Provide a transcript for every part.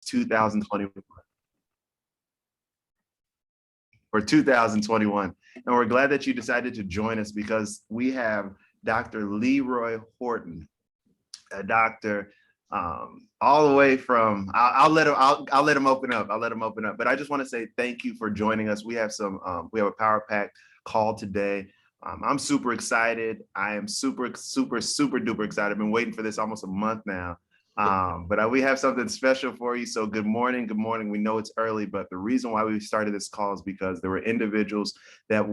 2021. For 2021. And we're glad that you decided to join us because we have Dr. LeRoy Horton, a doctor all the way from, I'll let him open up. But I just want to say thank you for joining us. We have we have a power pack call today. I'm super excited. I am super duper excited. I've been waiting for this almost a month now. But we have something special for you. So good morning. We know it's early, but the reason why we started this call is because there were individuals that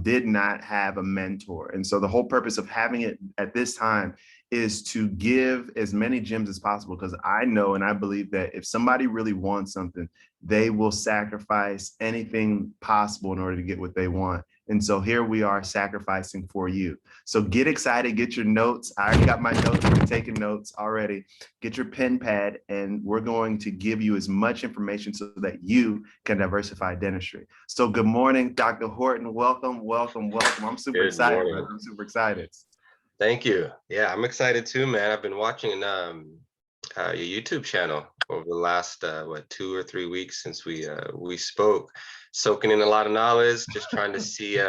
did not have a mentor. And so the whole purpose of having it at this time is to give as many gems as possible, because I know and I believe that if somebody really wants something, they will sacrifice anything possible in order to get what they want. And so here we are sacrificing for you. So get excited, get your notes. I already got my notes, I'm taking notes already. Get your pen pad, and we're going to give you as much information so that you can diversify dentistry. So good morning, Dr. Horton. Welcome. I'm super excited. I'm super excited. Thank you. Yeah, I'm excited too, man. I've been watching your YouTube channel over the last 2 or 3 weeks since we spoke, soaking in a lot of knowledge, just trying to see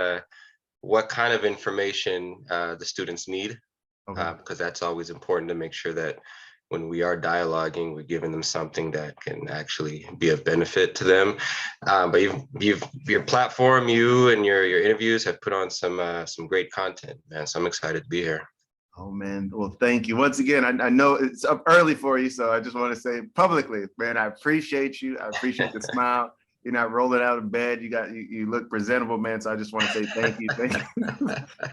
what kind of information the students need, because that's always important to make sure that when we are dialoguing, we're giving them something that can actually be of benefit to them. But your platform, you and your interviews have put on some great content, man. So I'm excited to be here. Oh man, well, thank you once again. I know it's up early for you, so I just want to say publicly, man, I appreciate you. I appreciate the smile. You're not rolling out of bed. You look presentable, man. So I just want to say thank you.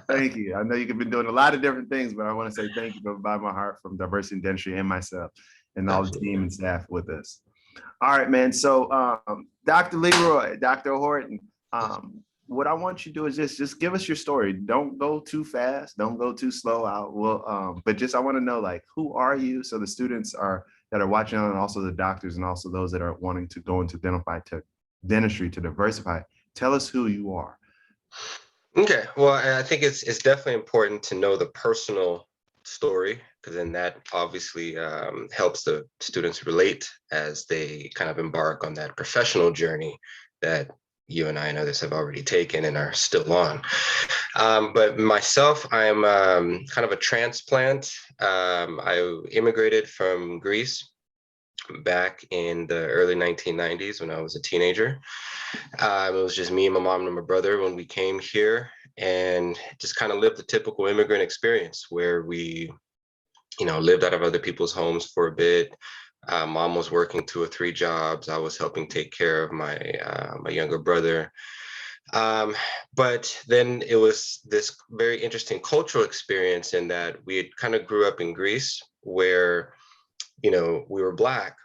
Thank you. I know you've been doing a lot of different things, but I want to say thank you from the bottom of my heart, from Diversity in Dentistry and myself and all the team and staff with us. All right, man. So Dr. LeRoy, Dr. Horton, what I want you to do is just give us your story. Don't go too fast. Don't go too slow out. But I want to know, like, who are you? So the students that are watching, and also the doctors, and also those that are wanting to go into dentistry to diversify. Tell us who you are. Okay. Well, I think it's definitely important to know the personal story, because then that obviously helps the students relate as they kind of embark on that professional journey that you and I and others have already taken and are still on. But myself, I'm kind of a transplant. I immigrated from Greece back in the early 1990s when I was a teenager. It was just me and my mom and my brother when we came here, and just kind of lived the typical immigrant experience where we, lived out of other people's homes for a bit. Mom was working 2 or 3 jobs. I was helping take care of my younger brother. But then it was this very interesting cultural experience in that we had kind of grew up in Greece where, we were Black,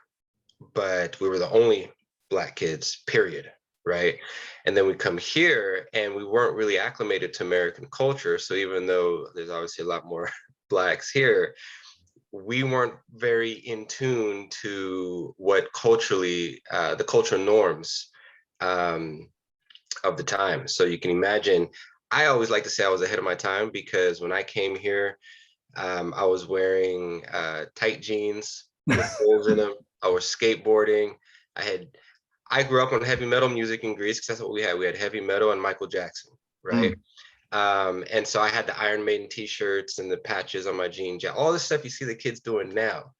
but we were the only Black kids, period, right? And then we come here and we weren't really acclimated to American culture. So even though there's obviously a lot more Blacks here, we weren't very in tune to what culturally, the cultural norms of the time. So you can imagine, I always like to say I was ahead of my time, because when I came here, I was wearing tight jeans with holes in them. I was skateboarding. I grew up on heavy metal music in Greece, because that's what we had. We had heavy metal and Michael Jackson, right? And so I had the Iron Maiden t-shirts and the patches on my jeans. All the stuff you see the kids doing now,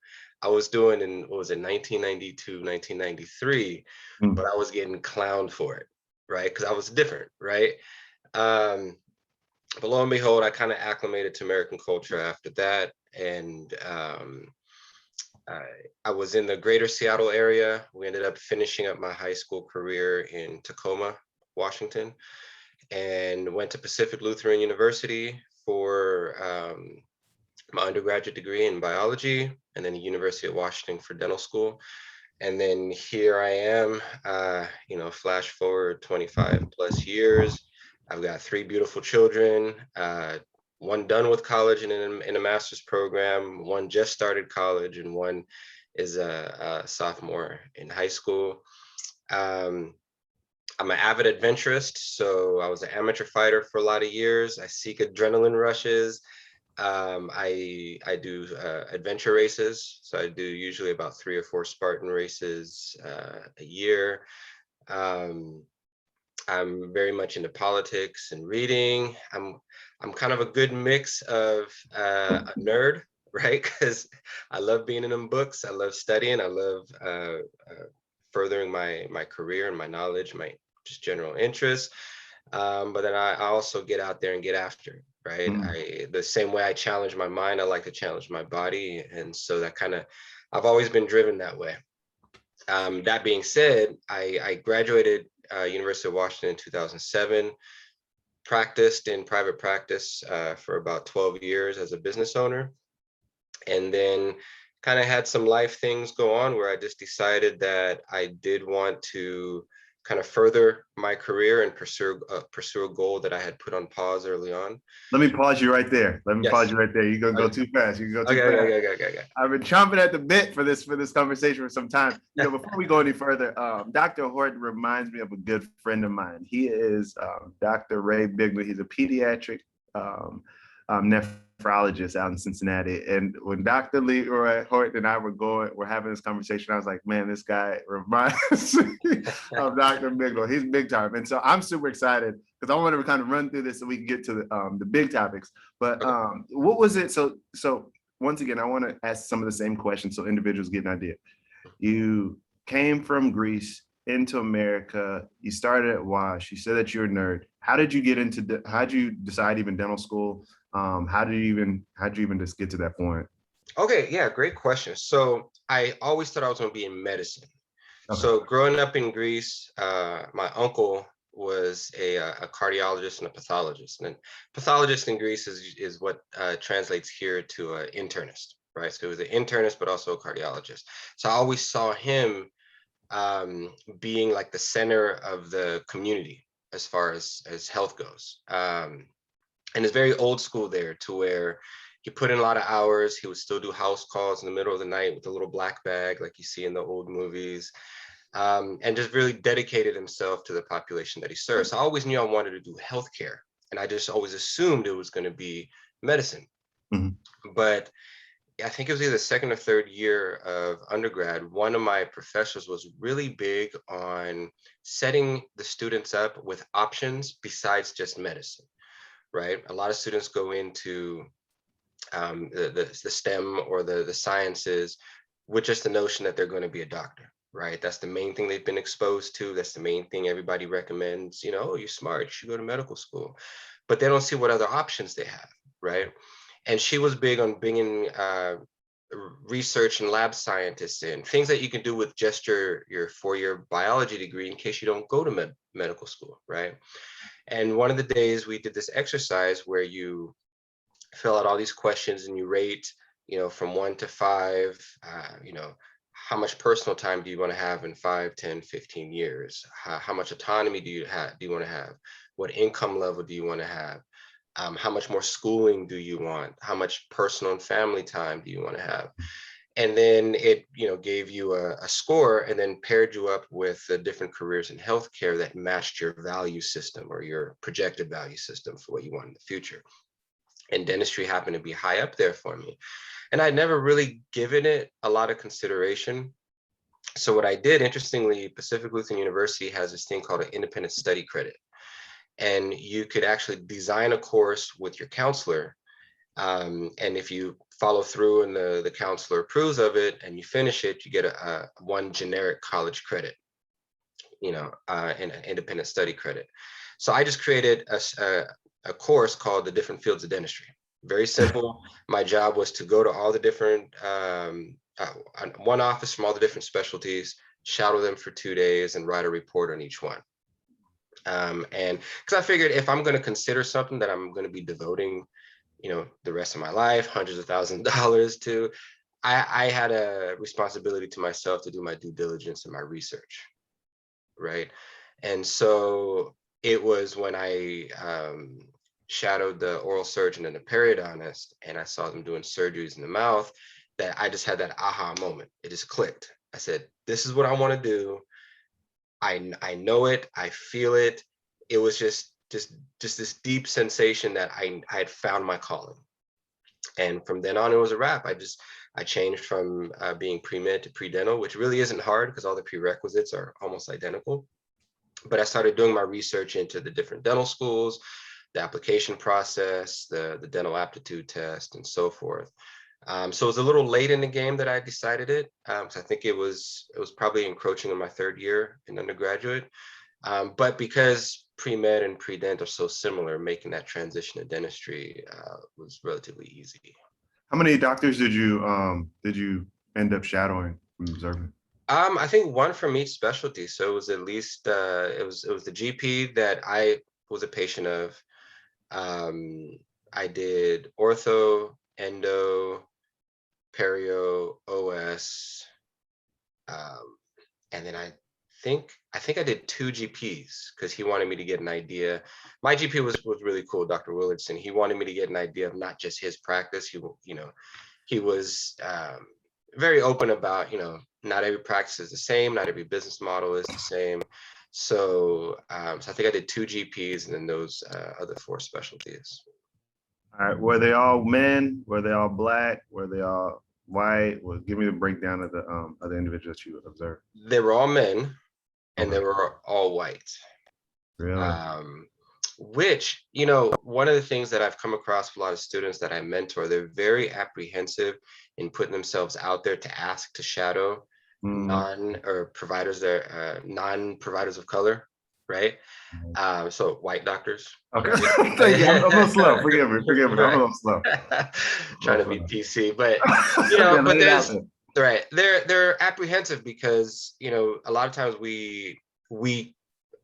I was doing in, 1992, 1993, but I was getting clowned for it, right? Because I was different, right? But lo and behold, I kind of acclimated to American culture after that. And I was in the greater Seattle area. We ended up finishing up my high school career in Tacoma, Washington, and went to Pacific Lutheran University for my undergraduate degree in biology, and then the University of Washington for dental school. And then here I am, flash forward 25 plus years. I've got 3 beautiful children, one done with college and in a master's program, one just started college, and one is a sophomore in high school. I'm an avid adventurist, so I was an amateur fighter for a lot of years. I seek adrenaline rushes. I do adventure races, so I do usually about 3 or 4 Spartan races a year. Um, I'm very much into politics and reading. I'm kind of a good mix of a nerd, right? Because I love being in them books. I love studying. I love furthering my career and my knowledge, my just general interests. But then I also get out there and get after it, right? Mm. The same way I challenge my mind, I like to challenge my body, and so that kind of I've always been driven that way. That being said, I graduated University of Washington in 2007, practiced in private practice for about 12 years as a business owner, and then kind of had some life things go on where I just decided that I did want to kind of further my career and pursue a goal that I had put on pause early on. Let me pause you right there. Let me pause Yes. you right there. You're gonna go Okay. too fast. You can go too Okay. fast. Okay. Okay. Okay. Okay. I've been chomping at the bit for this conversation for some time. Before we go any further, Dr. Horton reminds me of a good friend of mine. He is Dr. Ray Bigley. He's a pediatric nephrologist out in Cincinnati. And when Dr. LeRoy Horton and I we're having this conversation, I was like, man, this guy reminds me of Dr. Bigley. He's big time. And so I'm super excited because I want to kind of run through this so we can get to the big topics. But what was it? So once again, I want to ask some of the same questions so individuals get an idea. You came from Greece into America. You started at Wash. You said that you're a nerd. How did you get into? How did you decide even dental school? How did you even just get to that point? Okay, yeah, great question. So I always thought I was going to be in medicine. Okay. So growing up in Greece, my uncle was a cardiologist and a pathologist. And pathologist in Greece is what translates here to an internist, right? So he was an internist, but also a cardiologist. So I always saw him being like the center of the community as far as health goes. And it's very old school there, to where he put in a lot of hours. He would still do house calls in the middle of the night with a little black bag like you see in the old movies. And just really dedicated himself to the population that he serves. So I always knew I wanted to do healthcare, and I just always assumed it was going to be medicine. Mm-hmm. But I think it was either the second or third year of undergrad, one of my professors was really big on setting the students up with options besides just medicine, right? A lot of students go into the STEM or the sciences with just the notion that they're going to be a doctor, right? That's the main thing they've been exposed to. That's the main thing everybody recommends. Oh, you're smart, you should go to medical school. But they don't see what other options they have, right? And she was big on bringing research and lab scientists in, things that you can do with just your 4-year biology degree in case you don't go to medical school, right? And one of the days we did this exercise where you fill out all these questions and you rate, from 1 to 5, how much personal time do you want to have in 5, 10, 15 years? How much autonomy do you want to have? What income level do you want to have? How much more schooling do you want? How much personal and family time do you want to have? And then it, gave you a score and then paired you up with the different careers in healthcare that matched your value system or your projected value system for what you want in the future. And dentistry happened to be high up there for me. And I'd never really given it a lot of consideration. So what I did, interestingly, Pacific Lutheran University has this thing called an independent study credit. And you could actually design a course with your counselor. And if you follow through and the counselor approves of it and you finish it, you get a one generic college credit, an independent study credit. So I just created a course called The Different Fields of Dentistry. Very simple. My job was to go to all the different, one office from all the different specialties, shadow them for 2 days and write a report on each one. And because I figured if I'm going to consider something that I'm going to be devoting, the rest of my life, hundreds of thousands of dollars to, I had a responsibility to myself to do my due diligence and my research, right? And so it was when I shadowed the oral surgeon and the periodontist, and I saw them doing surgeries in the mouth, that I just had that aha moment. It just clicked. I said, this is what I want to do. I know it, I feel it. It was just this deep sensation that I had found my calling. And from then on, it was a wrap. I changed from being pre-med to pre-dental, which really isn't hard because all the prerequisites are almost identical. But I started doing my research into the different dental schools, the application process, the dental aptitude test, and so forth. So it was a little late in the game that I decided it. So I think it was probably encroaching on my third year in undergraduate. But because pre-med and pre-dent are so similar, making that transition to dentistry was relatively easy. How many doctors did you end up shadowing from observing? I think one from each specialty. So it was at least it was the GP that I was a patient of. I did ortho, endo, perio, OS, and then I think I did two GPs because he wanted me to get an idea. My GP was really cool, Dr. Willardson. He wanted me to get an idea of not just his practice. He was very open about, not every practice is the same, not every business model is the same. So, so I think I did two GPs and then those other four specialties. All right, were they all men? Were they all Black? Were they all white? Well, give me the breakdown of the individuals you observed. They were all men and Okay. they were all white. Really? Which, one of the things that I've come across with a lot of students that I mentor, they're very apprehensive in putting themselves out there to ask to shadow non-providers of color, right? So white doctors. Okay. Right? Thank you. I'm a little slow. Forgive me. I'm a little slow. Trying to be PC, but Yeah, but lay it out there's there. right. They're apprehensive because a lot of times we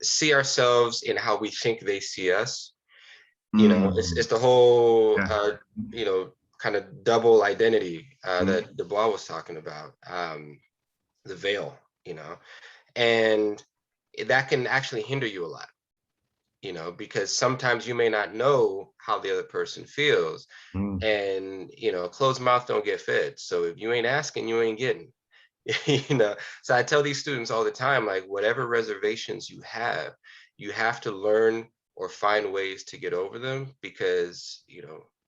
see ourselves in how we think they see us. It's the whole Yeah. kind of double identity that Dubois was talking about, the veil, and that can actually hinder you a lot, because sometimes you may not know how the other person feels, and closed mouth don't get fed. So if you ain't asking, you ain't getting. So I tell these students all the time, like, whatever reservations you have to learn or find ways to get over them, because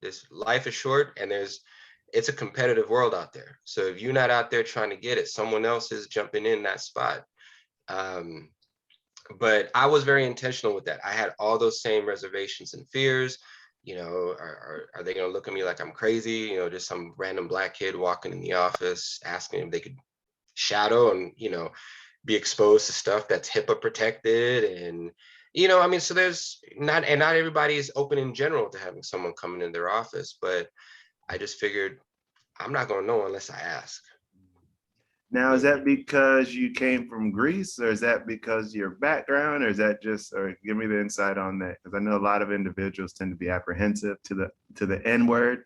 this life is short and it's a competitive world out there. So if you're not out there trying to get it, someone else is jumping in that spot. But I was very intentional with that. I had all those same reservations and fears. Are they going to look at me like I'm crazy? Just some random Black kid walking in the office asking if they could shadow and be exposed to stuff that's HIPAA protected. And so there's not everybody is open in general to having someone coming in their office, but I just figured I'm not going to know unless I ask. Now, is that because you came from Greece, or is that because your background, or is that just, or give me the insight on that? Because I know a lot of individuals tend to be apprehensive to the N word,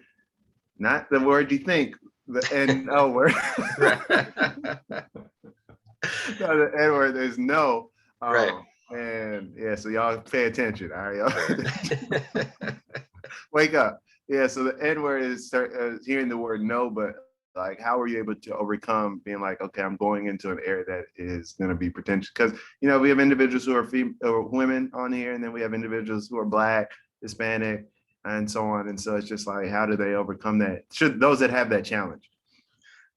not the word you think, the N-O word. No, the N word, there's no. Right. And yeah, so y'all pay attention. All right, y'all. Wake up. Yeah, so the N word is hearing the word no, but like, how were you able to overcome being like, okay, I'm going into an area that is going to be pretentious? Because we have individuals who are or women on here, and then we have individuals who are Black, Hispanic, and so on. And so it's just like, how do they overcome that? Should those that have that challenge?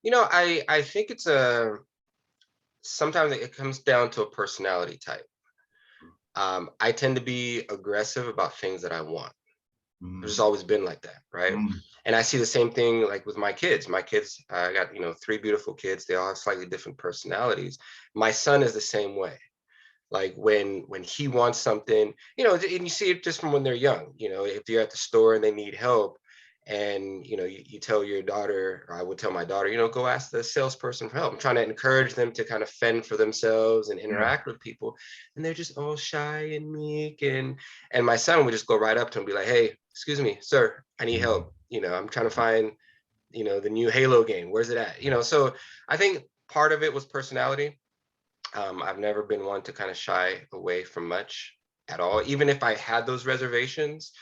I think it's sometimes it comes down to a personality type. I tend to be aggressive about things that I want. It's just always been like that, right? And I see the same thing like with my kids. I got 3 beautiful kids. They all have slightly different personalities. My son is the same way. Like when he wants something, and you see it just from when they're young. If you're at the store and they need help, and you tell your daughter, or I would tell my daughter, go ask the salesperson for help. I'm trying to encourage them to kind of fend for themselves and interact with people, and they're just all shy and meek. And my son would just go right up to him and be like, "Hey, excuse me, sir, I need help. I'm trying to find the new Halo game. Where's it at?" So I think part of it was personality. I've never been one to kind of shy away from much at all. Even if I had those reservations,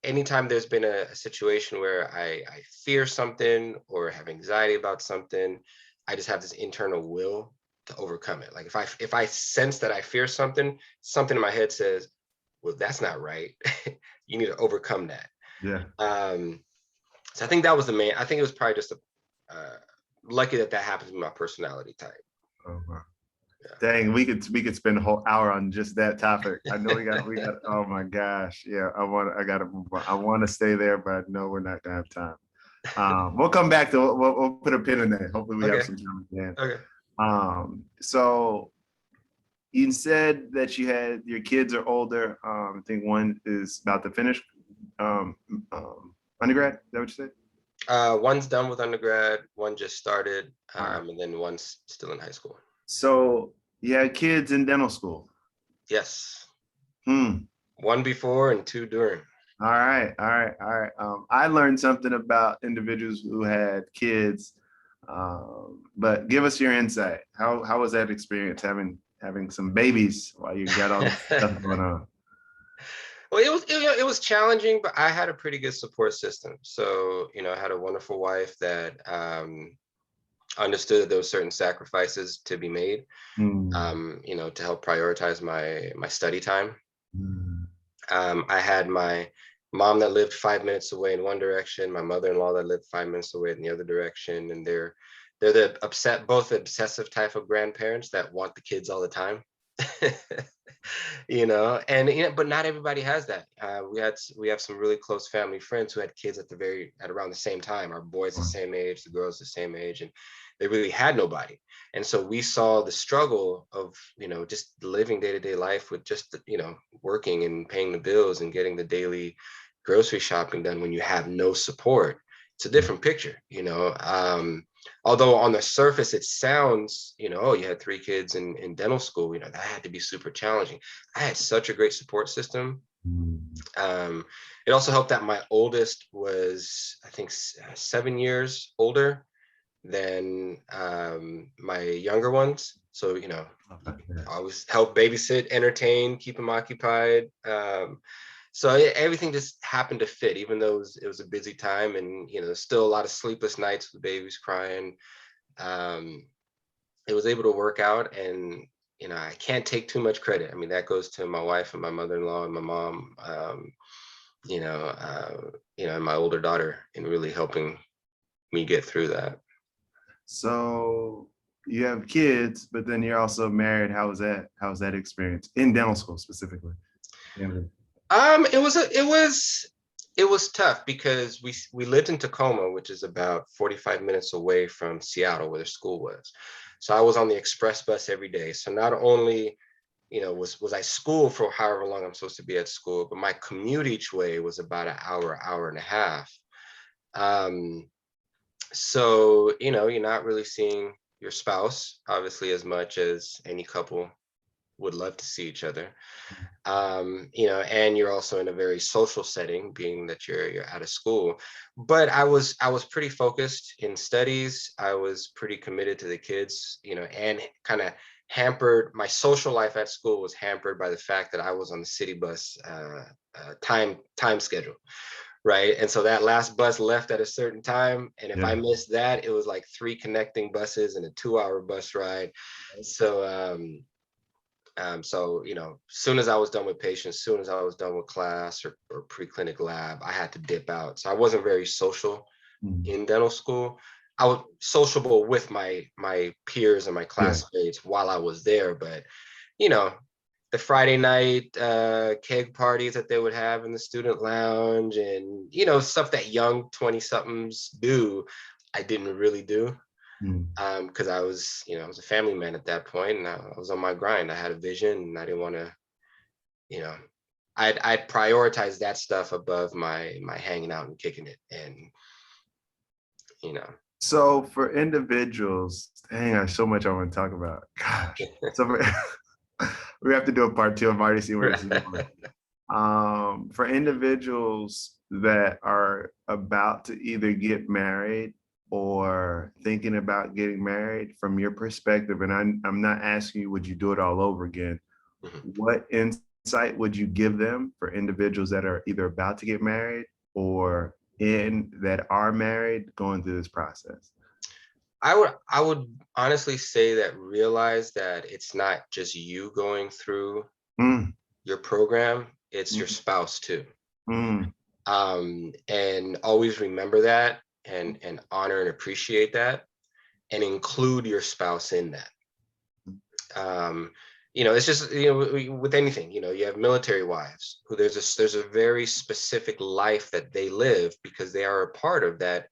anytime there's been a situation where I fear something or have anxiety about something, I just have this internal will to overcome it. Like if I sense that I fear something in my head says, well, that's not right. You need to overcome that. Yeah. So I think that was the main. I think it was probably just lucky that happens with my personality type. Oh, wow. Yeah. Dang, we could spend a whole hour on just that topic. I know we got. Oh my gosh, yeah. I got to move on. I want to stay there, but I know we're not gonna have time. We'll come back to. We'll put a pin in that. Hopefully, we have some time again. Okay. So you said that you had your kids are older. I think one is about to finish undergrad. Is that what you said? One's done with undergrad, one just started, Right. and then one's still in high school. So you had kids in dental school. Yes. Hmm. One before and two during. All right. I learned something about individuals who had kids, but give us your insight. How was that experience having some babies while you got all this stuff going on? Well, it was challenging, but I had a pretty good support system. So, I had a wonderful wife that understood that there were certain sacrifices to be made, to help prioritize my study time. I had my mom that lived 5 minutes away in one direction, my mother-in-law that lived 5 minutes away in the other direction, and they're both obsessive type of grandparents that want the kids all the time. But not everybody has that. We have some really close family friends who had kids at around the same time. Our boys the same age, the girls the same age, and they really had nobody. And so we saw the struggle of just living day-to-day life with just working and paying the bills and getting the daily grocery shopping done when you have no support. It's a different picture. Although on the surface it sounds, oh, you had 3 kids in dental school, that had to be super challenging. I had such a great support system. It also helped that my oldest was, I think, 7 years older than my younger ones. So, I always help babysit, entertain, keep them occupied. So everything just happened to fit, even though it was a busy time, and still a lot of sleepless nights with babies crying. It was able to work out, and I can't take too much credit. I mean, that goes to my wife and my mother-in-law and my mom, and my older daughter in really helping me get through that. So you have kids, but then you're also married. How was that? How was that experience in dental school specifically? Yeah. It was tough because we lived in Tacoma, which is about 45 minutes away from Seattle, where the school was. So I was on the express bus every day. So not only, was I school for however long I'm supposed to be at school, but my commute each way was about an hour and a half. So, you're not really seeing your spouse, obviously, as much as any couple would love to see each other. And you're also in a very social setting, being that you're out of school. But I was pretty focused in studies. I was pretty committed to the kids, and kind of hampered. My social life at school was hampered by the fact that I was on the city bus time schedule. Right. And so that last bus left at a certain time. And if I missed that, it was like 3 connecting buses and a 2-hour bus ride. So, soon as I was done with patients, soon as I was done with class or pre-clinic lab, I had to dip out. So I wasn't very social in dental school. I was sociable with my peers and my classmates while I was there. But, the Friday night keg parties that they would have in the student lounge and, stuff that young 20-somethings do, I didn't really do. Because I was a family man at that point, and I was on my grind. I had a vision, and I didn't want to, I'd prioritize that stuff above my hanging out and kicking it, and So for individuals, dang, there's so much I want to talk about. Gosh, so we have to do a part 2. I'm already seeing where this is going. For individuals that are about to either get married or thinking about getting married, from your perspective, and I'm not asking you, would you do it all over again? What insight would you give them for individuals that are either about to get married or that are married going through this process? I would honestly say that realize that it's not just you going through your program, it's your spouse too. And always remember that, and honor and appreciate that, and include your spouse in that. It's just, with anything, you have military wives who there's a very specific life that they live because they are a part of that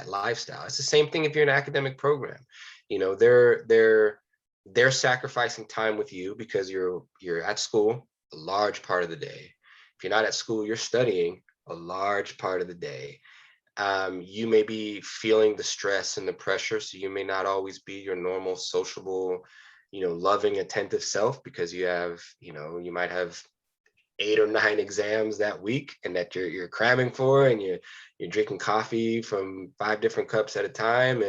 lifestyle. It's the same thing if you're in an academic program. They're sacrificing time with you because you're at school a large part of the day. If you're not at school, you're studying a large part of the day. You may be feeling the stress and the pressure, so you may not always be your normal sociable, loving, attentive self, because you might have 8 or 9 exams that week, and that you're cramming for, and you're drinking coffee from 5 different cups at a time,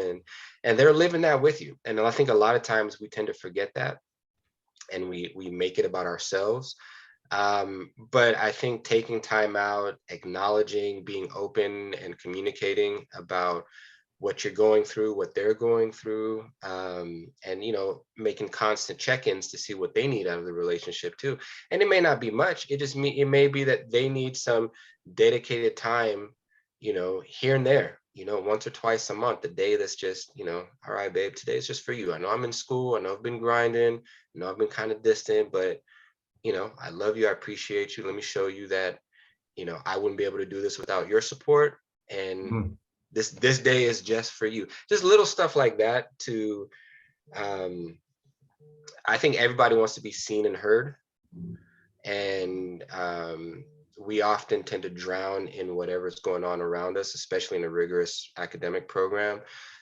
and they're living that with you. And I think a lot of times we tend to forget that, and we make it about ourselves. But I think taking time out, acknowledging, being open, and communicating about what you're going through, what they're going through, and making constant check-ins to see what they need out of the relationship too. And it may not be much. It may be that they need some dedicated time, here and there, once or twice a month, a day that's just, all right, babe, today is just for you. I know I'm in school. I know I've been grinding. I know I've been kind of distant, but I love you. I appreciate you. Let me show you that, I wouldn't be able to do this without your support. And this day is just for you. Just little stuff like that I think everybody wants to be seen and heard. And we often tend to drown in whatever's going on around us, especially in a rigorous academic program.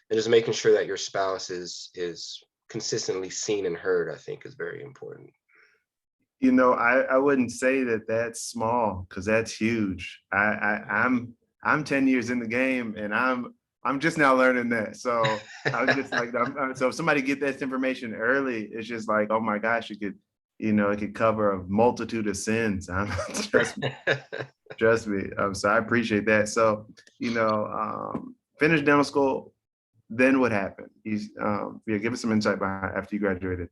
And just making sure that your spouse is consistently seen and heard, I think, is very important. I wouldn't say that that's small, because that's huge. I'm 10 years in the game, and I'm just now learning that. So I was just like, so if somebody get this information early, it's just like, oh my gosh, it could cover a multitude of sins. Trust me. So I appreciate that. So, finished dental school. Then what happened? Give us some insight behind after you graduated.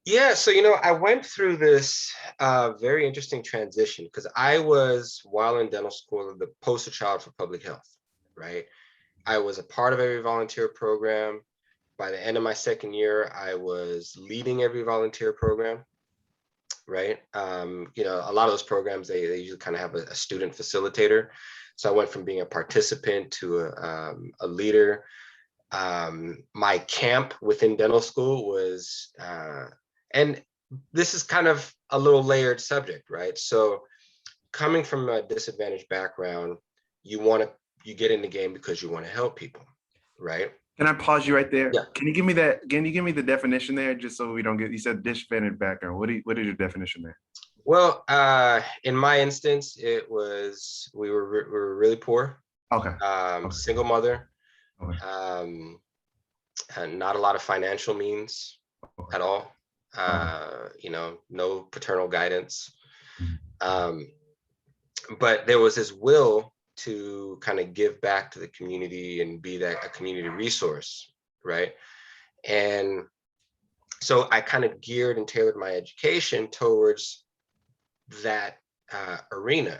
Yeah, so I went through this very interesting transition, because I was, while in dental school, the poster child for public health, right? I was a part of every volunteer program. By the end of my second year, I was leading every volunteer program, right? A lot of those programs, they usually kind of have a student facilitator. So I went from being a participant to a leader. My camp within dental school was, and this is kind of a little layered subject, right? So coming from a disadvantaged background, you get in the game because you want to help people, right? Can I pause you right there? Yeah. Can you give me the definition there, just so we don't you said disadvantaged background. What is your definition there? Well, in my instance, it was, we were really poor. Okay. Single mother. Okay. And not a lot of financial means at all. No paternal guidance. But there was this will to kind of give back to the community and be a community resource, right? And so I kind of geared and tailored my education towards that arena.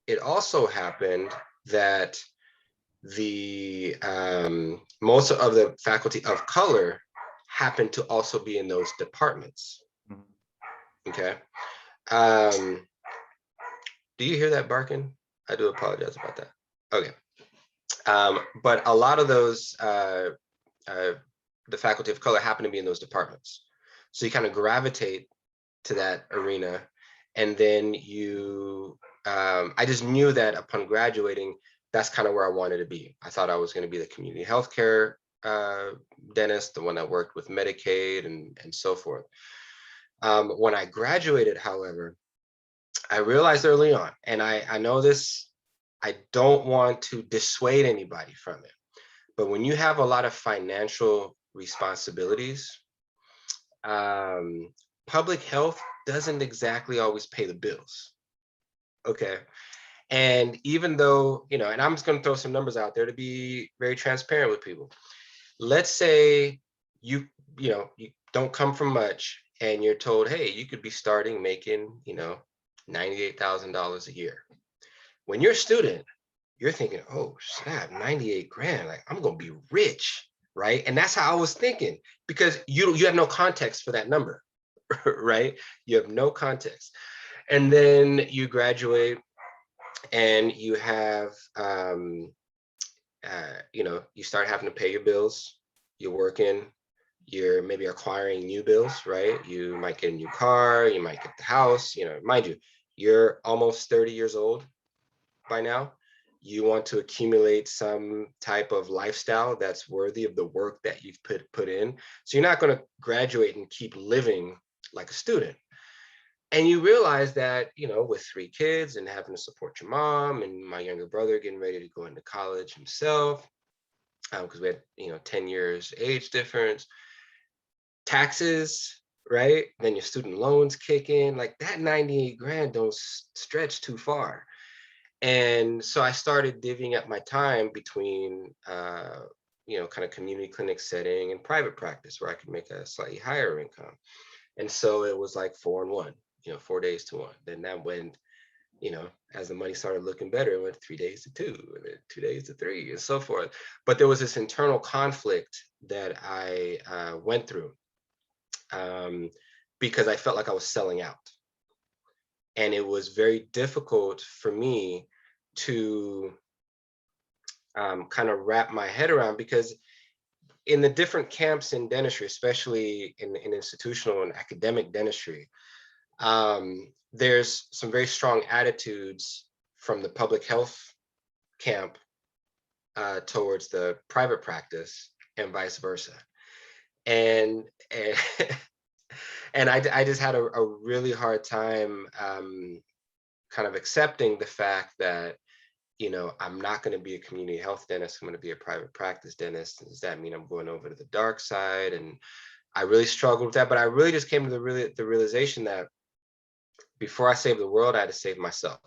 It also happened that the most of the faculty of color happened to also be in those departments. Okay. Do you hear that barking? I do apologize about that. Okay. But a lot of those, the faculty of color happen to be in those departments. So you kind of gravitate to that arena. And then I just knew that upon graduating, that's kind of where I wanted to be. I thought I was going to be the community healthcare dentist, the one that worked with Medicaid and so forth. When I graduated, however, I realized early on, and I know this, I don't want to dissuade anybody from it, but when you have a lot of financial responsibilities, public health doesn't exactly always pay the bills. Okay. And even though, and I'm just going to throw some numbers out there to be very transparent with people. Let's say you don't come from much, and you're told, hey, you could be starting making, $98,000 a year. when you're a student, you're thinking, oh snap, 98 grand, like I'm gonna be rich, right? And that's how I was thinking, because you have no context for that number, right? You have no context. And then you graduate and you have, you start having to pay your bills. You're working, you're maybe acquiring new bills, right? You might get a new car, you might get the house, mind you, you're almost 30 years old by now. You want to accumulate some type of lifestyle that's worthy of the work that you've put in. So you're not going to graduate and keep living like a student. And you realize that, with 3 kids and having to support your mom and my younger brother getting ready to go into college himself, because we had, 10 years age difference, taxes, right? Then your student loans kick in, like that 98 grand don't stretch too far. And so I started divvying up my time between, kind of community clinic setting and private practice where I could make a slightly higher income. And so it was like 4 and 1, 4 days to 1. Then that went, as the money started looking better, it went 3 days to 2, and then 2 days to 3, and so forth. But there was this internal conflict that I went through because I felt like I was selling out. And it was very difficult for me to kind of wrap my head around, because in the different camps in dentistry, especially in institutional and academic dentistry, there's some very strong attitudes from the public health camp towards the private practice and vice versa. And and I just had a really hard time kind of accepting the fact that, I'm not going to be a community health dentist. I'm going to be a private practice dentist. Does that mean I'm going over to the dark side? And I really struggled with that. But I really just came to the realization that before I saved the world, I had to save myself,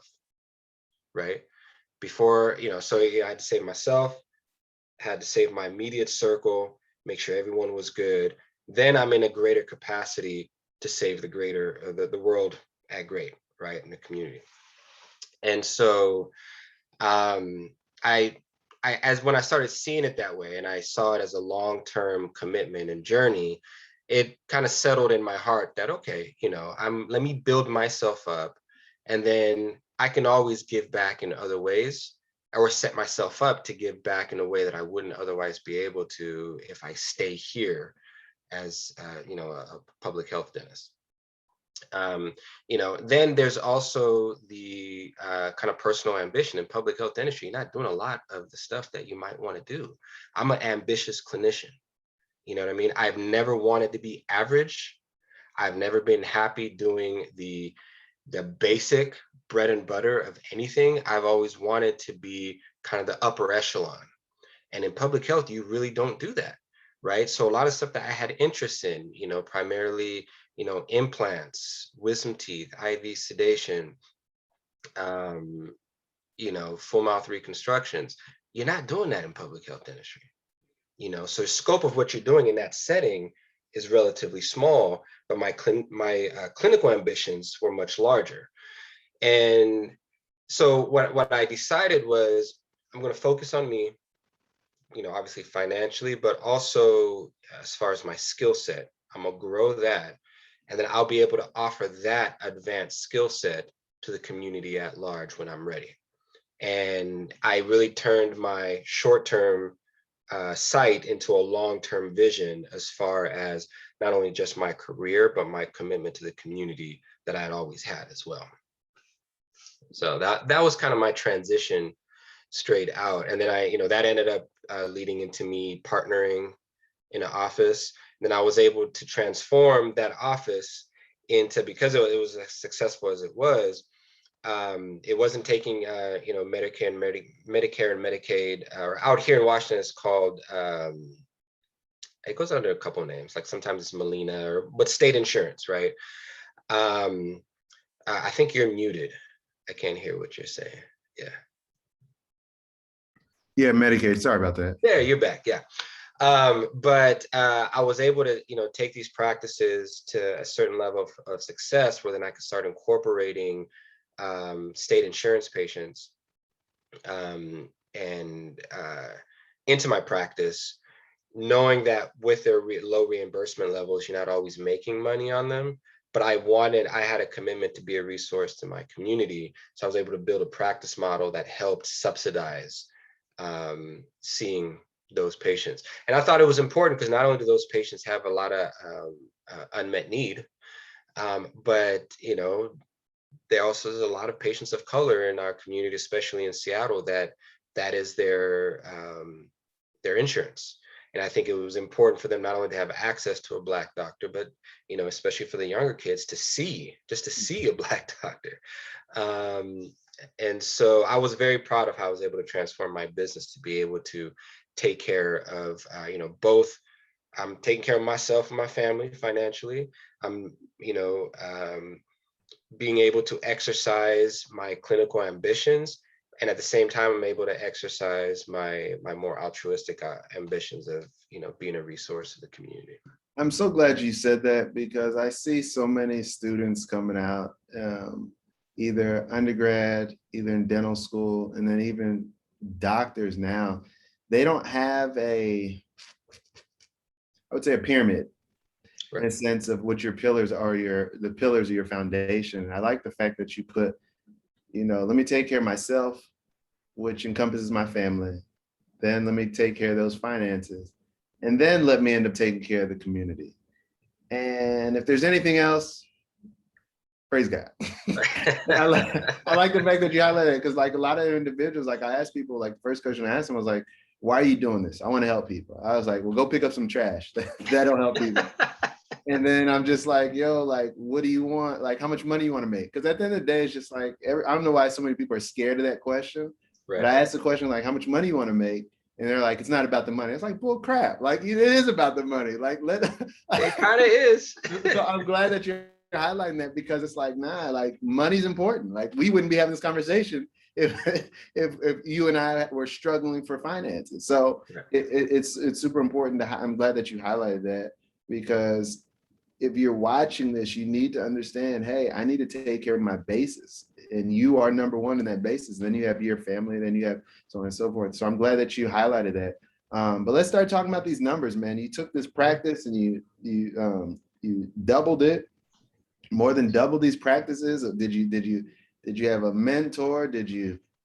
right? Before, I had to save myself, had to save my immediate circle, make sure everyone was good. Then I'm in a greater capacity to save the world at great, right, in the community. And so when I started seeing it that way, and I saw it as a long-term commitment and journey, it kind of settled in my heart that, okay, let me build myself up, and then I can always give back in other ways, or set myself up to give back in a way that I wouldn't otherwise be able to if I stay here as a public health dentist. Then there's also the kind of personal ambition in public health dentistry. You're not doing a lot of the stuff that you might want to do. I'm an ambitious clinician. You know what I mean? I've never wanted to be average. I've never been happy doing the basic bread and butter of anything. I've always wanted to be kind of the upper echelon. And in public health, you really don't do that, right? So a lot of stuff that I had interest in, primarily, implants, wisdom teeth, IV sedation, full mouth reconstructions, you're not doing that in public health dentistry. So the scope of what you're doing in that setting is relatively small, but my clinical ambitions were much larger. And so what I decided was, I'm going to focus on me, obviously financially, but also as far as my skill set. I'm going to grow that, and then I'll be able to offer that advanced skill set to the community at large when I'm ready. And I really turned my short-term sight into a long-term vision as far as not only just my career, but my commitment to the community that I had always had as well. So that was kind of my transition straight out. And then that ended up leading into me partnering in an office. And then I was able to transform that office into, because it was as successful as it wasn't taking, Medicare and Medicaid, or out here in Washington, it's called, it goes under a couple of names, like sometimes it's Molina, but state insurance, right? I think you're muted. I can't hear what you're saying. Yeah. Yeah, Medicaid. Sorry about that. There, you're back. Yeah. But I was able to, take these practices to a certain level of success, where then I could start incorporating state insurance patients and into my practice, knowing that with their low reimbursement levels, you're not always making money on them. But I had a commitment to be a resource to my community. So I was able to build a practice model that helped subsidize seeing those patients. And I thought it was important because not only do those patients have a lot of unmet need, but there also is a lot of patients of color in our community, especially in Seattle, that is their insurance. And I think it was important for them not only to have access to a Black doctor, but especially for the younger kids to see a Black doctor. And so I was very proud of how I was able to transform my business to be able to take care of both. I'm taking care of myself and my family financially. I'm being able to exercise my clinical ambitions, and at the same time I'm able to exercise my more altruistic ambitions of being a resource to the community. I'm so glad you said that, because I see so many students coming out, either undergrad, either in dental school, and then even doctors now. They don't have I would say a pyramid, in a sense of what your pillars are, the pillars of your foundation. I like the fact that you put, let me take care of myself, which encompasses my family. Then let me take care of those finances. And then let me end up taking care of the community. And if there's anything else, praise God. I like the fact that you highlighted it, because like a lot of individuals, like I asked people, like the first question I asked them was like, why are you doing this? I want to help people. I was like, well, go pick up some trash. That'll help people. And then I'm just like, yo, like, what do you want? Like, how much money you want to make? Because at the end of the day, it's just like, I don't know why so many people are scared of that question. Right. But I asked the question, like, how much money you want to make? And they're like, it's not about the money. It's like, bull crap. Like, it is about the money. Like, it kind of is. So I'm glad that you're highlighting that, because it's like, nah, like, money's important. Like, we wouldn't be having this conversation if you and I were struggling for finances. So it's super important. I'm glad that you highlighted that, because if you're watching this, you need to understand, hey, I need to take care of my basis, and you are number one in that basis. And then you have your family, and then you have so on and so forth. So I'm glad that you highlighted that. But let's start talking about these numbers, man. You took this practice and you doubled it, more than doubled these practices. Did you have a mentor?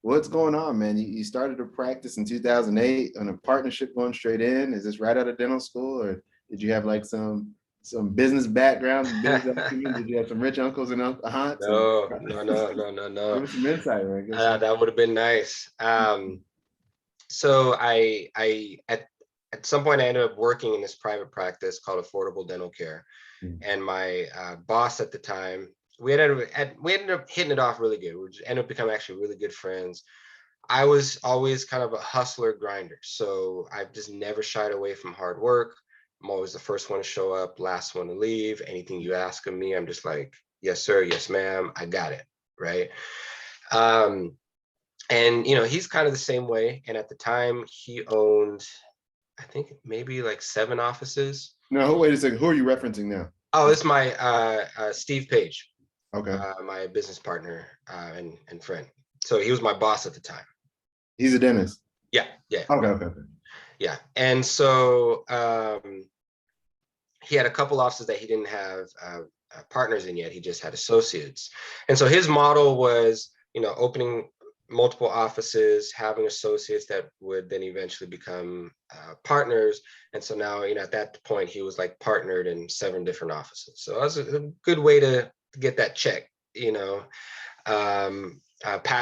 What's going on, man? You started a practice in 2008 on a partnership going straight in. Is this right out of dental school, or did you have like some business background? Did you have some rich uncles and aunts? No. Give us some insight, right? That would have been nice. So I at some point I ended up working in this private practice called Affordable Dental Care, and my boss at the time, we ended up hitting it off really good. We ended up becoming actually really good friends. I was always kind of a hustler grinder, so I've just never shied away from hard work. I'm always the first one to show up, last one to leave. Anything you ask of me, I'm just like, yes, sir, yes, ma'am, I got it, right? And he's kind of the same way. And at the time, he owned, I think maybe like 7 offices. No, wait a second. Who are you referencing now? Oh, it's my Steve Page. Okay. My business partner and friend. So he was my boss at the time. He's a dentist. Yeah. Okay. Yeah. And so he had a couple offices that he didn't have partners in yet. He just had associates. And so his model was, opening multiple offices, having associates that would then eventually become partners. And so now, at that point, he was like partnered in 7 different offices. So that was a good way to get that check,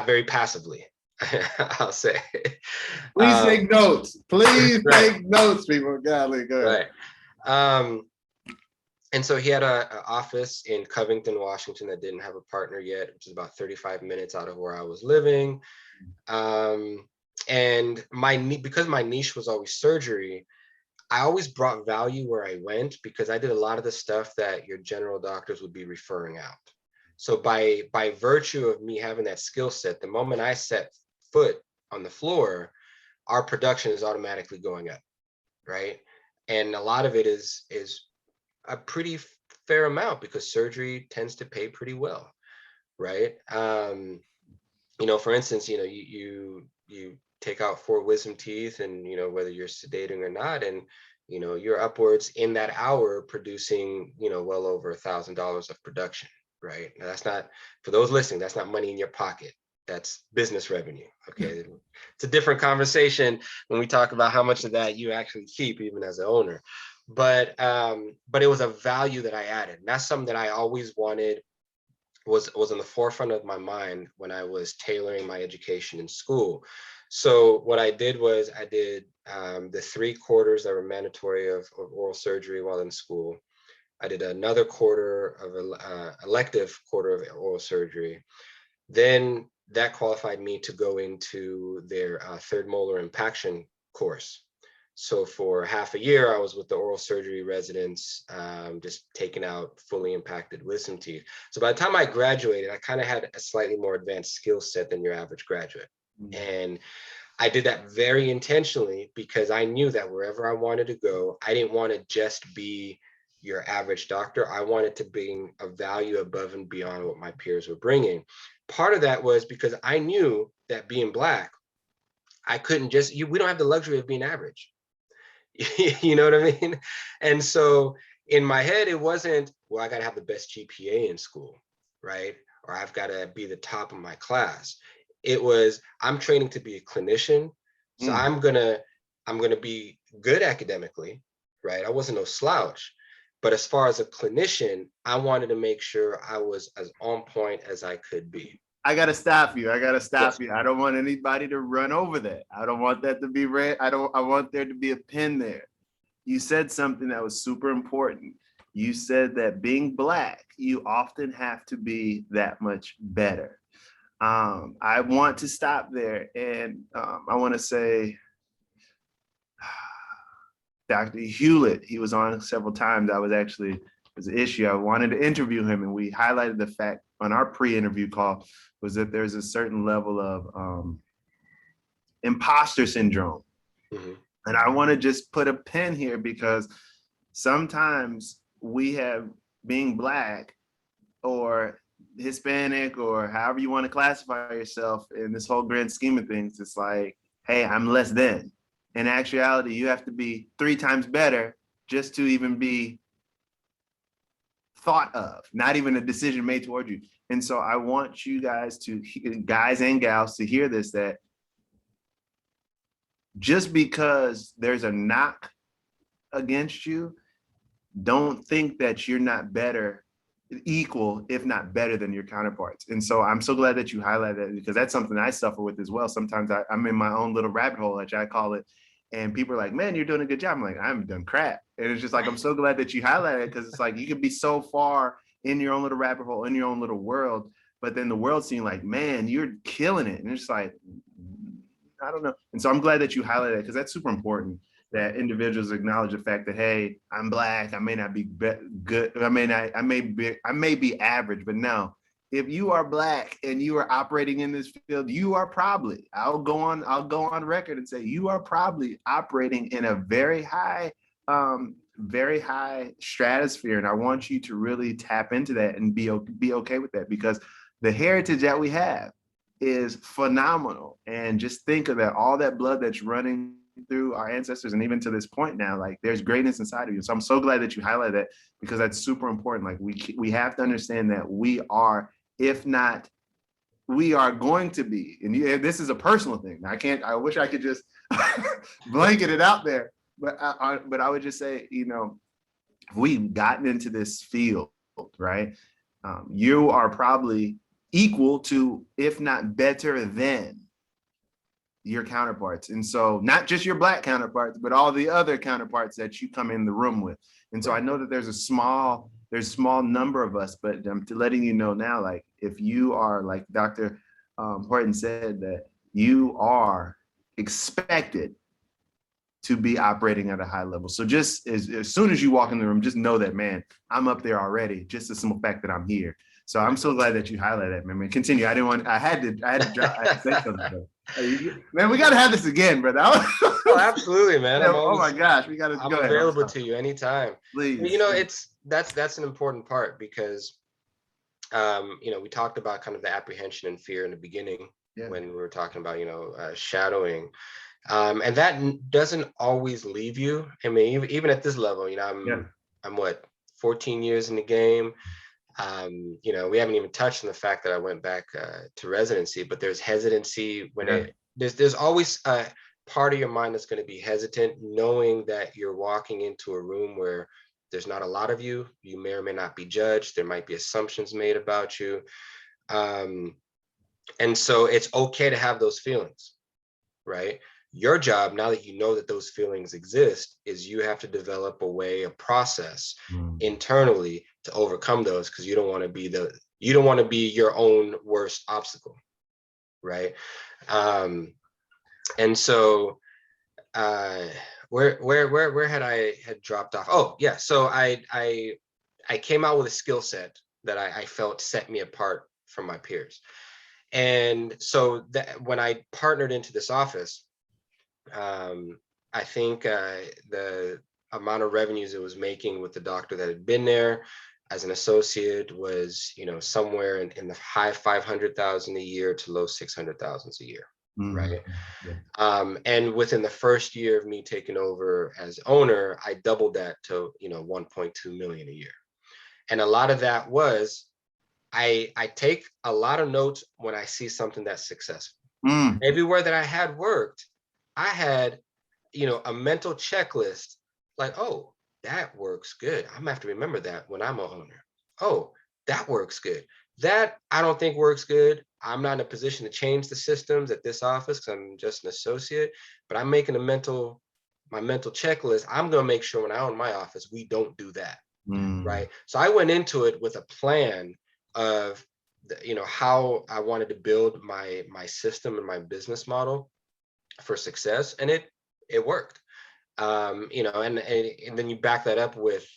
very passively. I'll say. Please take notes. Please take notes, people. Golly, go ahead. Right. And so he had an office in Covington, Washington that didn't have a partner yet, which is about 35 minutes out of where I was living. And because my niche was always surgery, I always brought value where I went, because I did a lot of the stuff that your general doctors would be referring out. So by virtue of me having that skill set, the moment I set foot on the floor, our production is automatically going up, right? And a lot of it is a pretty fair amount, because surgery tends to pay pretty well, right? For instance, you you take out 4 wisdom teeth, and whether you're sedating or not, and you're upwards in that hour producing well over $1,000 of production, right? Now, that's not, for those listening, that's not money in your pocket. That's business revenue. Okay. It's a different conversation when we talk about how much of that you actually keep, even as an owner. But it was a value that I added. And that's something that I always wanted, was in the forefront of my mind when I was tailoring my education in school. So what I did was I did the 3 quarters that were mandatory of oral surgery while in school. I did another quarter of elective quarter of oral surgery. Then that qualified me to go into their 3rd molar impaction course. So for half a year, I was with the oral surgery residents, just taking out fully impacted wisdom teeth. So by the time I graduated, I kind of had a slightly more advanced skill set than your average graduate. And I did that very intentionally because I knew that wherever I wanted to go, I didn't want to just be your average doctor. I wanted to bring a value above and beyond what my peers were bringing. Part of that was because I knew that being Black, I couldn't just, we don't have the luxury of being average. You know what I mean? And so in my head, it wasn't, well, I got to have the best GPA in school, right? Or I've got to be the top of my class. It was, I'm training to be a clinician. So I'm gonna be good academically, right? I wasn't no slouch. But as far as a clinician, I wanted to make sure I was as on point as I could be. I gotta stop you. Yes. I don't want anybody to run over that. I don't want that to be read. I want there to be a pin there. You said something that was super important. You said that being Black, you often have to be that much better. I want to stop there, and I want to say, Dr. Hewlett, he was on several times. It was an issue. I wanted to interview him, and we highlighted the fact on our pre-interview call was that there's a certain level of imposter syndrome. And I want to just put a pin here because sometimes we have, being Black or Hispanic or however you want to classify yourself in this whole grand scheme of things, it's like, hey, I'm less than. In actuality, you have to be 3 times better just to even be thought of, not even a decision made toward you. And so I want you guys and gals to hear this, that just because there's a knock against you, don't think that you're not better, equal, if not better than your counterparts. And so I'm so glad that you highlighted that, because that's something I suffer with as well. Sometimes I'm in my own little rabbit hole, which I call it. And people are like, man, you're doing a good job. I'm like, I haven't done crap. And it's just like, I'm so glad that you highlighted it, because it's like, you could be so far in your own little rabbit hole, in your own little world, but then the world seeing like, man, you're killing it. And it's like, I don't know. And so I'm glad that you highlighted it, because that's super important, that individuals acknowledge the fact that, hey, I'm Black, I may not be good, I may be average, but no, if you are Black and you are operating in this field, you are probably, I'll go on record and say, you are probably operating in a very high stratosphere. And I want you to really tap into that and be okay with that, because the heritage that we have is phenomenal. And just think of that, all that blood that's running through our ancestors, and even to this point now, like, there's greatness inside of you. So I'm so glad that you highlight that, because that's super important. Like, we have to understand that we are, if not, we are going to be, and this is a personal thing. I wish I could just blanket it out there, but I would just say, if we've gotten into this field, right, you are probably equal to, if not better than, your counterparts. And so not just your Black counterparts, but all the other counterparts that you come in the room with. And so I know that there's a small number of us, but I'm letting you know now, like, if you are, like Dr. Horton said, that you are expected to be operating at a high level. So just as soon as you walk in the room, just know that, man, I'm up there already, just the simple fact that I'm here. So I'm so glad that you highlighted that, man. Continue. I had to say something. Man, we got to have this again, brother. Oh, absolutely, man. Oh my gosh, we got to. I'm available to you anytime. Please. That's an important part, because we talked about kind of the apprehension and fear in the beginning, Yeah. when we were talking about, shadowing. And that doesn't always leave you. I mean, even at this level, Yeah. I'm what, 14 years in the game. We haven't even touched on the fact that I went back to residency, but there's hesitancy when Yeah. there's always a part of your mind that's going to be hesitant, knowing that you're walking into a room where there's not a lot of you. You may or may not be judged. There might be assumptions made about you. And so it's okay to have those feelings, right? Your job, now that you know that those feelings exist, is you have to develop a way, a process internally to overcome those, because you don't want to be your own worst obstacle, right? And so where had dropped off? Oh yeah, so I came out with a skill set that I felt set me apart from my peers. And so that when I partnered into this office, I think the amount of revenues it was making with the doctor that had been there as an associate was, somewhere in the high 500,000 a year to low 600,000 a year, right? And within the first year of me taking over as owner, I doubled that to 1.2 million a year. And a lot of that was I take a lot of notes when I see something that's successful. Everywhere that I had worked, I had, a mental checklist like, oh, that works good. I'm gonna have to remember that when I'm a owner. Oh, that works good. That I don't think works good. I'm not in a position to change the systems at this office because I'm just an associate, but I'm making my mental checklist. I'm gonna make sure when I own my office, we don't do that. Right. So I went into it with a plan of how I wanted to build my system and my business model for success, and it worked. And then you back that up with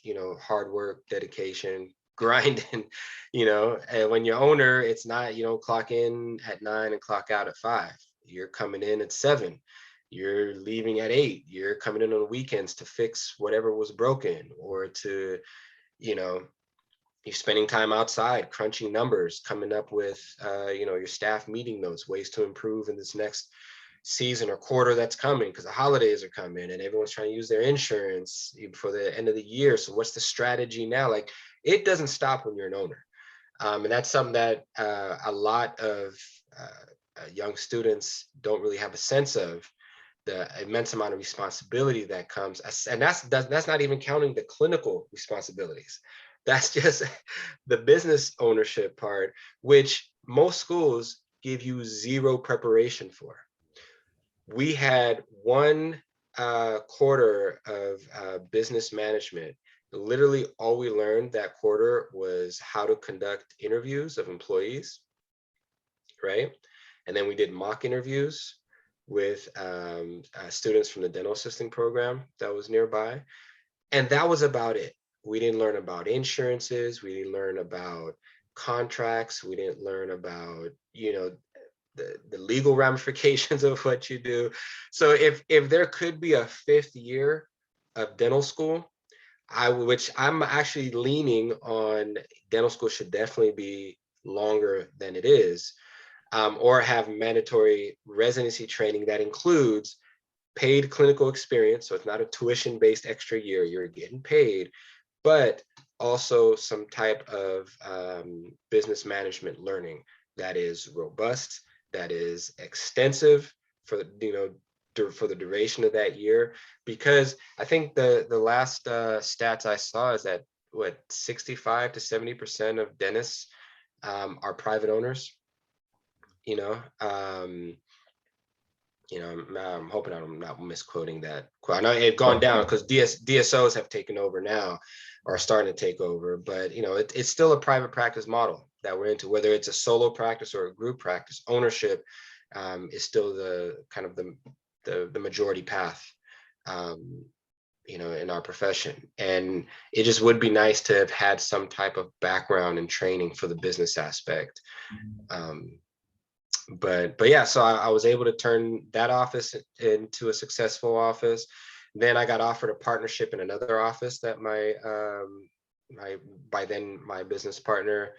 hard work, dedication, grinding. And when you're owner, it's not clock in at 9 and clock out at 5. You're coming in at 7. You're leaving at 8. You're coming in on the weekends to fix whatever was broken, or to you're spending time outside crunching numbers, coming up with your staff meeting notes, ways to improve in this next season or quarter that's coming, because the holidays are coming and everyone's trying to use their insurance for the end of the year. So what's the strategy now? Like, it doesn't stop when you're an owner. And that's something that a lot of young students don't really have a sense of, the immense amount of responsibility that comes. And that's not even counting the clinical responsibilities. That's just the business ownership part, which most schools give you zero preparation for. We had one quarter of business management. Literally all we learned that quarter was how to conduct interviews of employees, right? And then we did mock interviews with students from the dental assisting program that was nearby. And that was about it. We didn't learn about insurances. We didn't learn about contracts. We didn't learn about, the legal ramifications of what you do. So if there could be a 5th year of dental school, which I'm actually leaning on, dental school should definitely be longer than it is, or have mandatory residency training that includes paid clinical experience. So it's not a tuition-based extra year, you're getting paid, but also some type of business management learning that is robust, that is extensive for the duration of that year. Because I think the last stats I saw is that 65 to 70% of dentists are private owners. I'm hoping I'm not misquoting that. I know it gone down because DSOs have taken over now, or are starting to take over, but it's still a private practice model that we're into. Whether it's a solo practice or a group practice, ownership is still the kind of the majority path, in our profession. And it just would be nice to have had some type of background and training for the business aspect. But yeah, so I was able to turn that office into a successful office. Then I got offered a partnership in another office that my business partner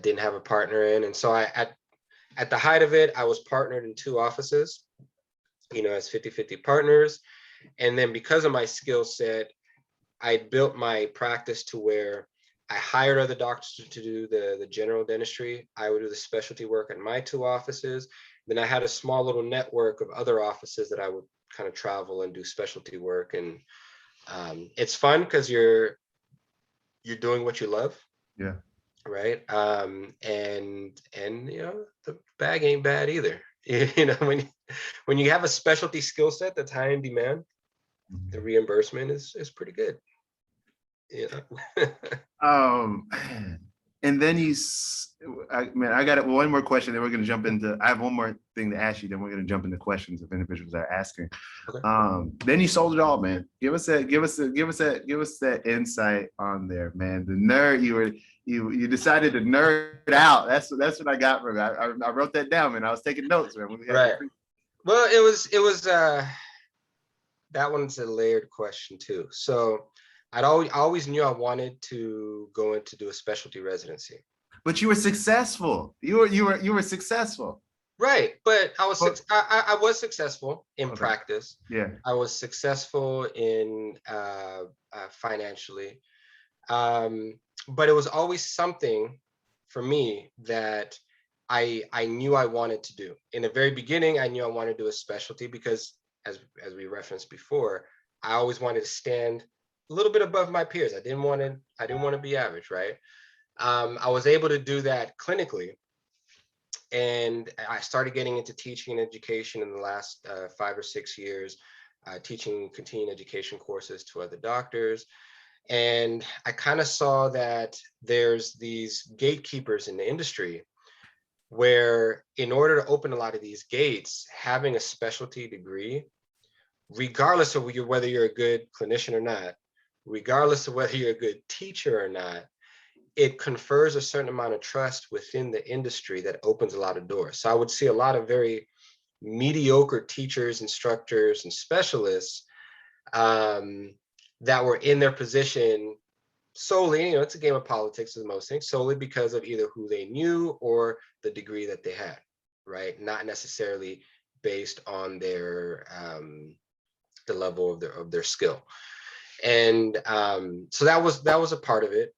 didn't have a partner in. And so At the height of it, I was partnered in 2 offices, as 50-50 partners. And then because of my skill set, I built my practice to where I hired other doctors to do the general dentistry. I would do the specialty work at my 2 offices. Then I had a small little network of other offices that I would kind of travel and do specialty work. And it's fun because you're doing what you love. Yeah. Right. And the bag ain't bad either. When you have a specialty skill set that's high in demand, the reimbursement is pretty good. And then I got one more question. Then we're going to jump into. I have one more thing to ask you. Then we're going to jump into questions if individuals are asking. Okay. Then you sold it all, man. Give us that insight on there, man. The nerd you decided to nerd out. That's what I got from it. I wrote that down, man. I was taking notes, man. Right. Well, it was that one's a layered question too. So I always knew I wanted to go into do a specialty residency. But you were successful. You were successful. Right, but I was successful in practice. Yeah, I was successful in financially, but it was always something for me that I knew I wanted to do. In the very beginning, I knew I wanted to do a specialty because, as we referenced before, I always wanted to stand a little bit above my peers. I didn't want to be average, right? I was able to do that clinically, and I started getting into teaching and education in the last 5 or 6 years, teaching continuing education courses to other doctors. And I kind of saw that there's these gatekeepers in the industry where, in order to open a lot of these gates, having a specialty degree, regardless of whether you're a good clinician or not, regardless of whether you're a good teacher or not, it confers a certain amount of trust within the industry that opens a lot of doors. So I would see a lot of very mediocre teachers, instructors, and specialists that were in their position solely, it's a game of politics with most things, solely because of either who they knew or the degree that they had, right? Not necessarily based on their the level of their skill. And so that was a part of it.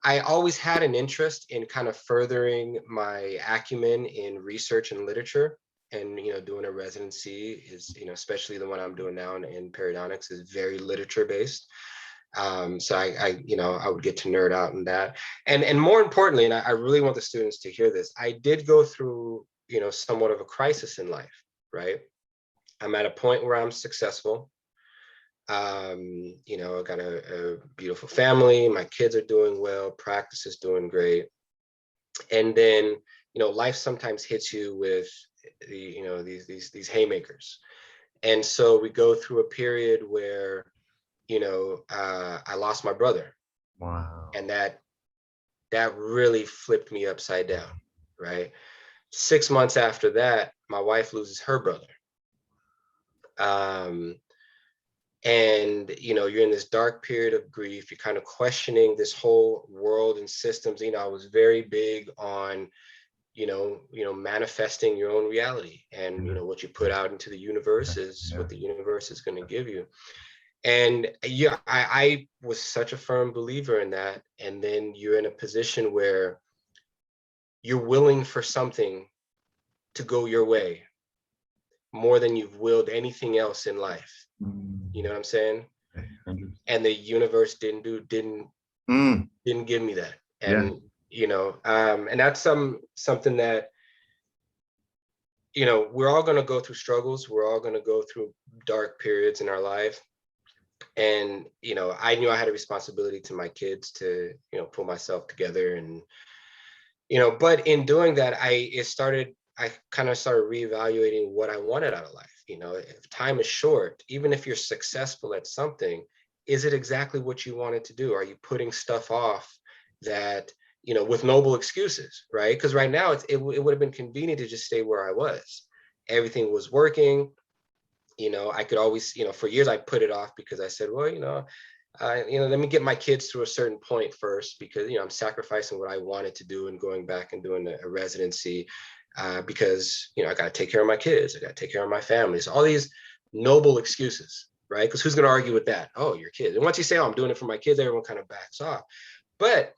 I always had an interest in kind of furthering my acumen in research and literature, and doing a residency is, especially the one I'm doing now in periodontics, is very literature based. So I would get to nerd out in that, and more importantly, and I really want the students to hear this, I did go through somewhat of a crisis in life, right? I'm at a point where I'm successful. I got a beautiful family, my kids are doing well, practice is doing great. And then, life sometimes hits you with these haymakers. And so we go through a period where, I lost my brother. Wow. And that really flipped me upside down, right? 6 months after that, my wife loses her brother. And you're in this dark period of grief, you're kind of questioning this whole world and systems. I was very big on manifesting your own reality, and what you put out into the universe is what the universe is going to give you. And I was such a firm believer in that. And then you're in a position where you're willing for something to go your way more than you've willed anything else in life. You know what I'm saying? And the universe didn't give me that. And and that's something that we're all going to go through struggles. We're all going to go through dark periods in our life. And I knew I had a responsibility to my kids to pull myself together, and but in doing that, I kind of started reevaluating what I wanted out of life. If time is short, even if you're successful at something, is it exactly what you wanted to do? Are you putting stuff off that, with noble excuses, right? Because right now it would have been convenient to just stay where I was. Everything was working. I could always, for years I put it off because I said, well, let me get my kids to a certain point first, because, I'm sacrificing what I wanted to do and going back and doing a residency, because, I got to take care of my kids. I got to take care of my family. So all these noble excuses, right? Because who's going to argue with that? Oh, your kids. And once you say, oh, I'm doing it for my kids, everyone kind of backs off. But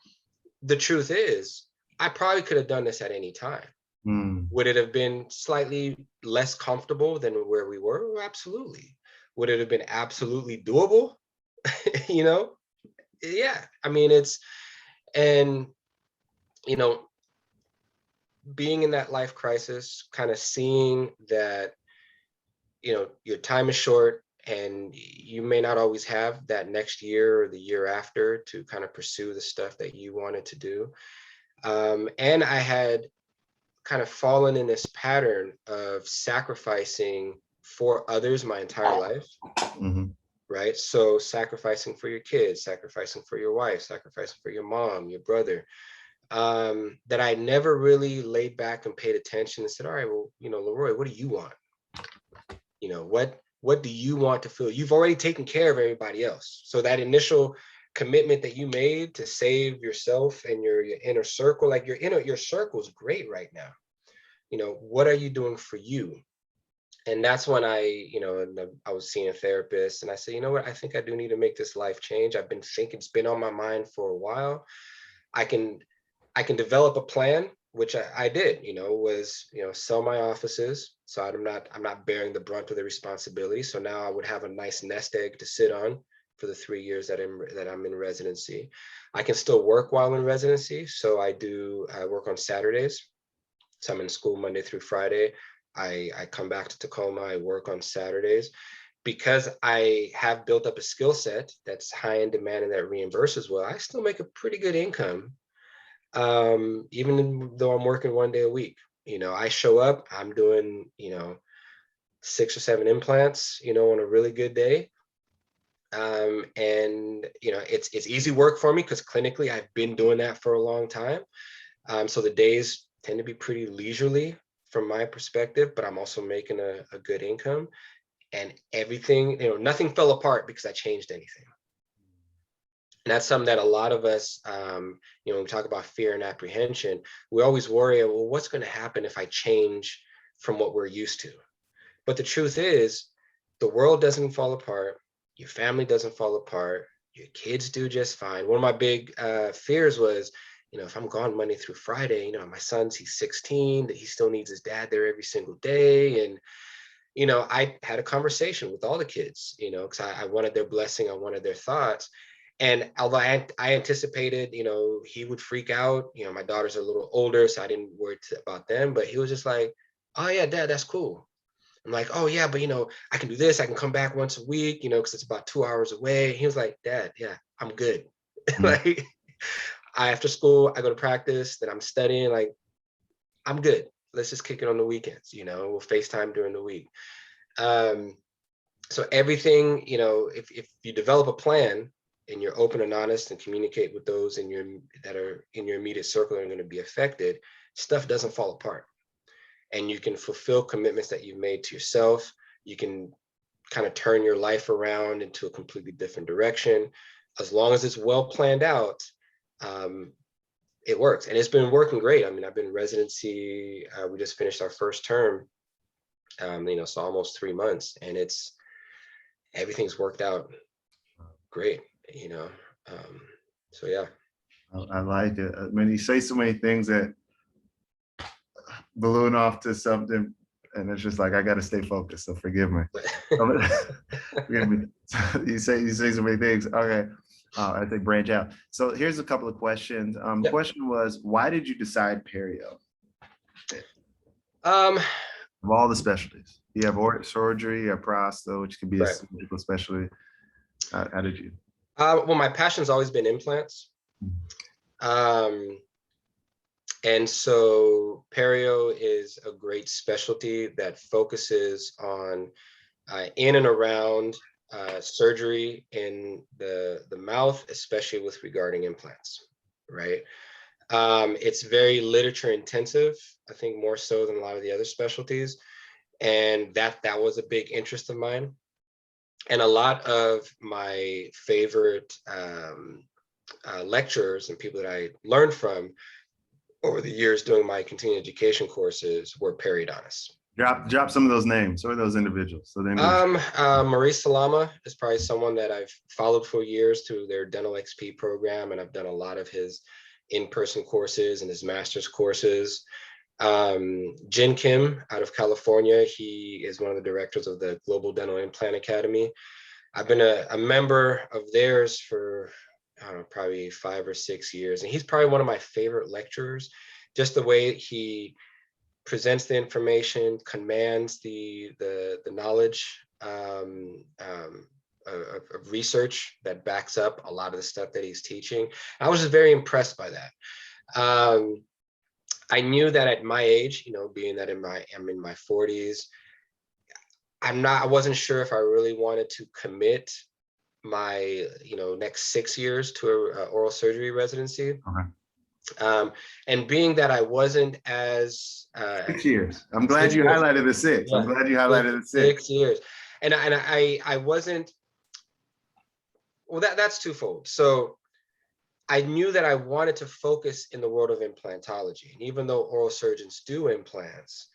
the truth is, I probably could have done this at any time. Would it have been slightly less comfortable than where we were? Oh, absolutely. Would it have been absolutely doable? Yeah. I mean, and, being in that life crisis, kind of seeing that, your time is short and you may not always have that next year or the year after to kind of pursue the stuff that you wanted to do. And I had kind of fallen in this pattern of sacrificing for others my entire life. Right? So sacrificing for your kids, sacrificing for your wife, sacrificing for your mom, your brother, that I never really laid back and paid attention and said, all right, well, LeRoy, what do you want? What do you want to feel? You've already taken care of everybody else. So that initial commitment that you made to save yourself and your inner circle, like your circle is great right now. What are you doing for you? And that's when I was seeing a therapist, and I said, you know what, I think I do need to make this life change. I've been thinking, it's been on my mind for a while. I can develop a plan, which I did, was, sell my offices. So I'm not bearing the brunt of the responsibility. So now I would have a nice nest egg to sit on for the 3 years that I'm in residency. I can still work while I'm in residency. So I work on Saturdays. So I'm in school Monday through Friday. I come back to Tacoma, I work on Saturdays. Because I have built up a skill set that's high in demand and that reimburses well, I still make a pretty good income, even though I'm working 1 day a week. I show up, I'm doing, 6 or 7 implants, on a really good day. And, it's easy work for me because clinically I've been doing that for a long time. So the days tend to be pretty leisurely from my perspective, but I'm also making a good income, and everything, nothing fell apart because I changed anything. And that's something that a lot of us, when we talk about fear and apprehension, we always worry, well, what's going to happen if I change from what we're used to? But the truth is, the world doesn't fall apart. Your family doesn't fall apart. Your kids do just fine. One of my big fears was, if I'm gone Monday through Friday, my son's, he's 16, that he still needs his dad there every single day. And, I had a conversation with all the kids, because I wanted their blessing. I wanted their thoughts. And although I anticipated, he would freak out, my daughters are a little older, so I didn't worry about them, but he was just like, oh yeah, Dad, that's cool. I'm like, oh yeah, but I can do this. I can come back once a week, because it's about 2 hours away. He was like, Dad, yeah, I'm good. Like, after school, I go to practice, then I'm studying, like, I'm good. Let's just kick it on the weekends, we'll FaceTime during the week. So everything, if you develop a plan and you're open and honest and communicate with those that are in your immediate circle that are going to be affected, stuff doesn't fall apart. And you can fulfill commitments that you've made to yourself. You can kind of turn your life around into a completely different direction. As long as it's well planned out, it works. And it's been working great. I mean, I've been in residency. We just finished our first term, so almost 3 months, and everything's worked out great, so yeah. I like it. I mean, you say so many things that balloon off to something, and it's just like, I got to stay focused. So forgive me. Forgive me. You say so many things. Okay. I think branch out. So here's a couple of questions. Yep. Question was, why did you decide Perio? Of all the specialties, you have surgery, you have prosto, which can be a surgical specialty. How did you? Well, my passion's always been implants. And so Perio is a great specialty that focuses on in and around surgery in the mouth, especially with regarding implants, right? It's very literature intensive, I think more so than a lot of the other specialties. And that was a big interest of mine. And a lot of my favorite lecturers and people that I learned from over the years doing my continuing education courses were periodontists. Drop some of those names or those individuals. So they know. Maurice Salama is probably someone that I've followed for years through their Dental XP program, and I've done a lot of his in-person courses and his master's courses. Jin Kim out of California, he is one of the directors of the Global Dental Implant Academy. I've been a member of theirs for, I don't know, probably 5 or 6 years, and he's probably one of my favorite lecturers. Just the way he presents the information, commands the knowledge of research that backs up a lot of the stuff that he's teaching. I was just very impressed by that. I knew that at my age, you know, being that I'm in my 40s, I wasn't sure if I really wanted to commit my, you know, next 6 years to a oral surgery residency. And being that I wasn't as 6 years. I'm glad you highlighted the 6. Yeah. I'm glad you highlighted the 6. 6 years. And I wasn't, well, that's twofold. So I knew that I wanted to focus in the world of implantology. And even though oral surgeons do implants,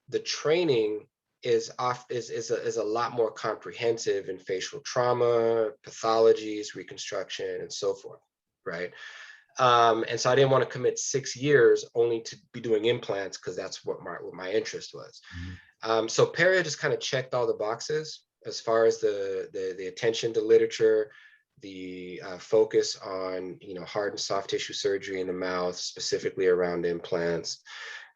the training is a lot more comprehensive in facial trauma, pathologies, reconstruction, and so forth, right? And so I didn't want to commit 6 years only to be doing implants, because that's what my interest was. So Perio just kind of checked all the boxes as far as the attention to literature, the focus on, you know, hard and soft tissue surgery in the mouth, specifically around implants.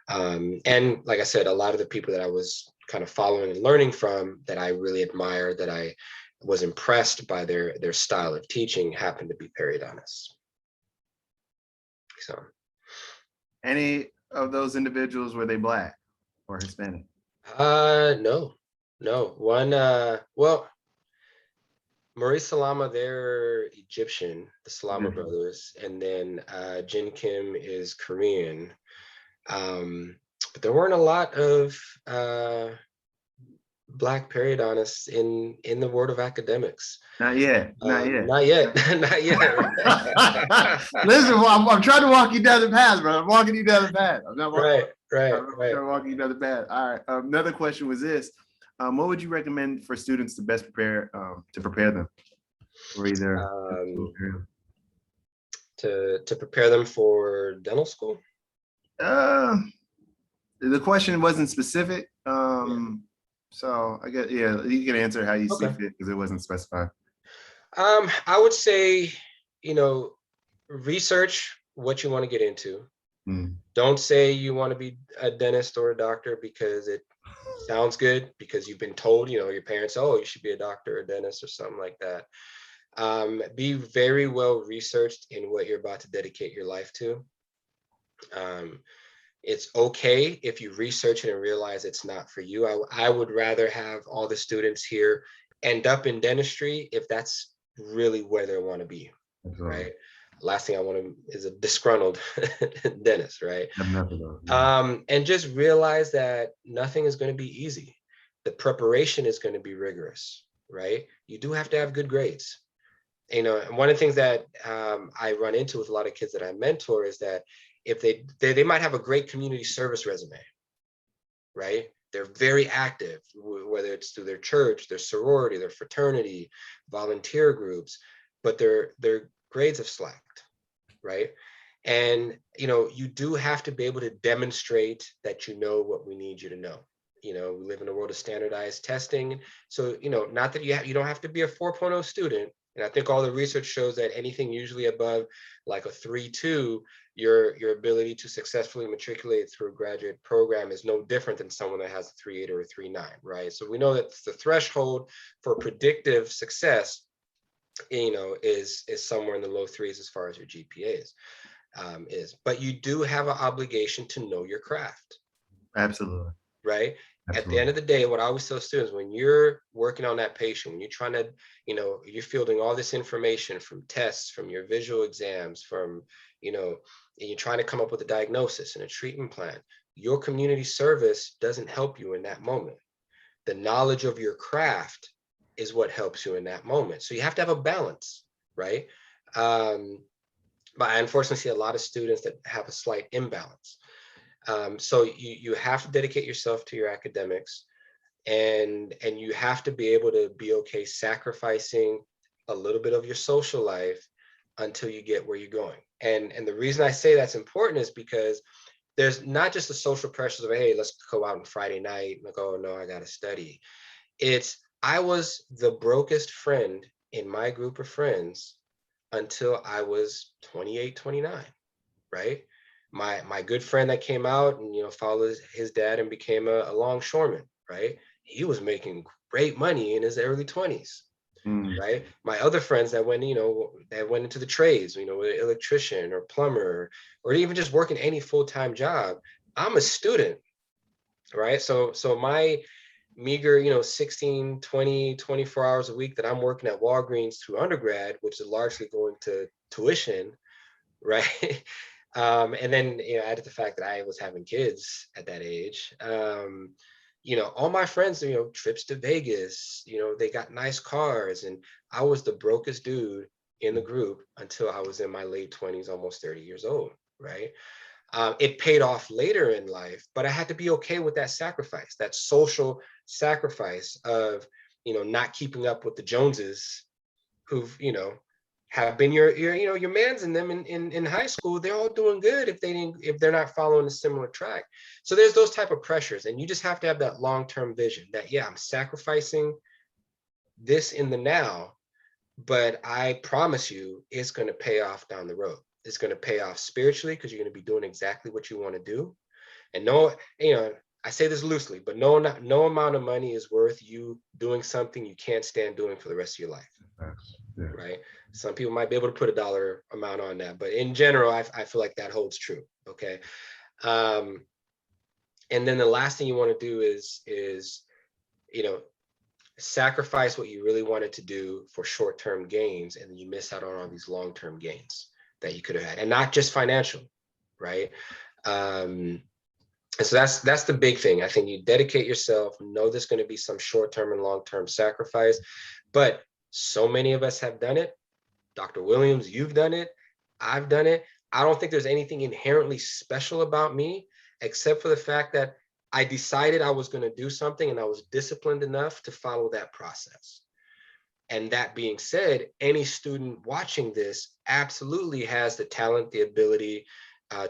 And like I said, a lot of the people that I was kind of following and learning from, that I really admired, that I was impressed by their style of teaching, happened to be periodontists. So, any of those individuals, were they Black or Hispanic? No. One, well, Maurice Salama, they're Egyptian, the Salama brothers, and then Jin Kim is Korean. But there weren't a lot of Black periodontists in the world of academics. Not yet. Not yet. Listen, I'm trying to walk you down the path, bro. I'm walking you down the path. I'm not walking. Right. I'm walking you down the path. All right. Another question was this: what would you recommend for students to best prepare them for either to prepare them for dental school? The question wasn't specific. So I guess, yeah, you can answer how you see fit, because it wasn't specified. I would say, you know, research what you want to get into. Don't say you want to be a dentist or a doctor because it sounds good, because you've been told, you know, your parents, oh, you should be a doctor or a dentist or something like that. Be very well researched in what you're about to dedicate your life to. It's okay if you research it and realize it's not for you. I would rather have all the students here end up in dentistry if that's really where they want to be, right? Last thing I want to is a disgruntled dentist, right? And just realize that nothing is going to be easy. The preparation is going to be rigorous, right? You do have to have good grades. You know, and one of the things that I run into with a lot of kids that I mentor is that if they might have a great community service resume, right? They're very active, whether it's through their church, their sorority, their fraternity, volunteer groups, but their grades have slacked, right? And, you know, you do have to be able to demonstrate that you know what we need you to know. You know, we live in a world of standardized testing. So, you know, not that you don't have to be a 4.0 student. And I think all the research shows that anything usually above like a 3.2, your ability to successfully matriculate through a graduate program is no different than someone that has a 3.8 or a 3.9, right? So we know that the threshold for predictive success, you know, is somewhere in the low 3s as far as your GPAs is. But you do have an obligation to know your craft. Absolutely. Right? At the end of the day, what I always tell students, when you're working on that patient, when you're trying to, you know, you're fielding all this information from tests, from your visual exams, from, you know, and you're trying to come up with a diagnosis and a treatment plan, your community service doesn't help you in that moment. The knowledge of your craft is what helps you in that moment. So you have to have a balance, right? But I unfortunately see a lot of students that have a slight imbalance. So you have to dedicate yourself to your academics, and you have to be able to be okay sacrificing a little bit of your social life until you get where you're going. And the reason I say that's important is because there's not just the social pressures of, hey, let's go out on Friday night, like, oh no, I gotta study. It's, I was the brokest friend in my group of friends until I was 28, 29, right? My good friend that came out and, followed his dad and became a longshoreman, right? He was making great money in his early 20s, right? My other friends that went, that went into the trades, electrician or plumber, or even just working any full-time job. I'm a student, right? So my meager, 16, 20, 24 hours a week that I'm working at Walgreens through undergrad, which is largely going to tuition, right? And then, added the fact that I was having kids at that age. All my friends, trips to Vegas, they got nice cars, and I was the brokest dude in the group until I was in my late 20s, almost 30 years old, right? It paid off later in life, but I had to be okay with that sacrifice, that social sacrifice of, not keeping up with the Joneses, who've, have been your mans in them in high school. They're all doing good if they're not following a similar track. So there's those type of pressures, and you just have to have that long-term vision that, yeah, I'm sacrificing this in the now, but I promise you it's going to pay off down the road. It's going to pay off spiritually because you're going to be doing exactly what you want to do. And no, I say this loosely, but no amount of money is worth you doing something you can't stand doing for the rest of your life. Yeah. Right? Some people might be able to put a dollar amount on that, but in general, I feel like that holds true. Okay. And then the last thing you want to do is sacrifice what you really wanted to do for short-term gains, and then you miss out on all these long-term gains that you could have had, and not just financial, right? And so that's the big thing. I think you dedicate yourself, know there's going to be some short-term and long-term sacrifice, but so many of us have done it. Dr. Williams, you've done it. I've done it. I don't think there's anything inherently special about me, except for the fact that I decided I was going to do something and I was disciplined enough to follow that process. And that being said, any student watching this absolutely has the talent, the ability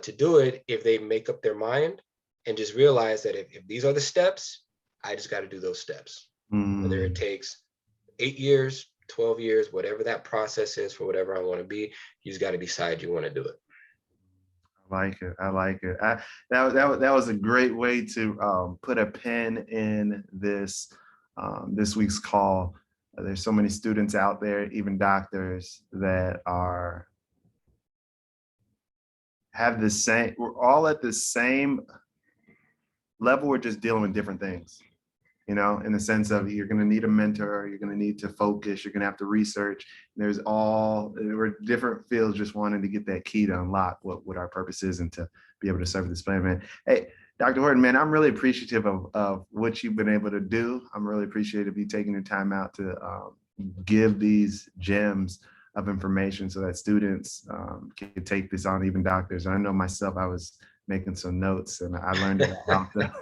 to do it if they make up their mind and just realize that if these are the steps, I just got to do those steps. Whether it takes 8 years, 12 years, whatever that process is for whatever I want to be, you just got to decide you want to do it. I like it. I like it. That was a great way to put a pin in this week's call. There's so many students out there, even doctors, that have the same. We're all at the same level. We're just dealing with different things. In the sense of you're going to need a mentor, you're going to need to focus, you're going to have to research. We're different fields just wanting to get that key to unlock what our purpose is and to be able to serve this plan, man. Hey, Dr. Horton, man, I'm really appreciative of what you've been able to do. I'm really appreciative of you taking your time out to give these gems of information so that students can take this on, even doctors. And I know myself, I was making some notes and I learned how to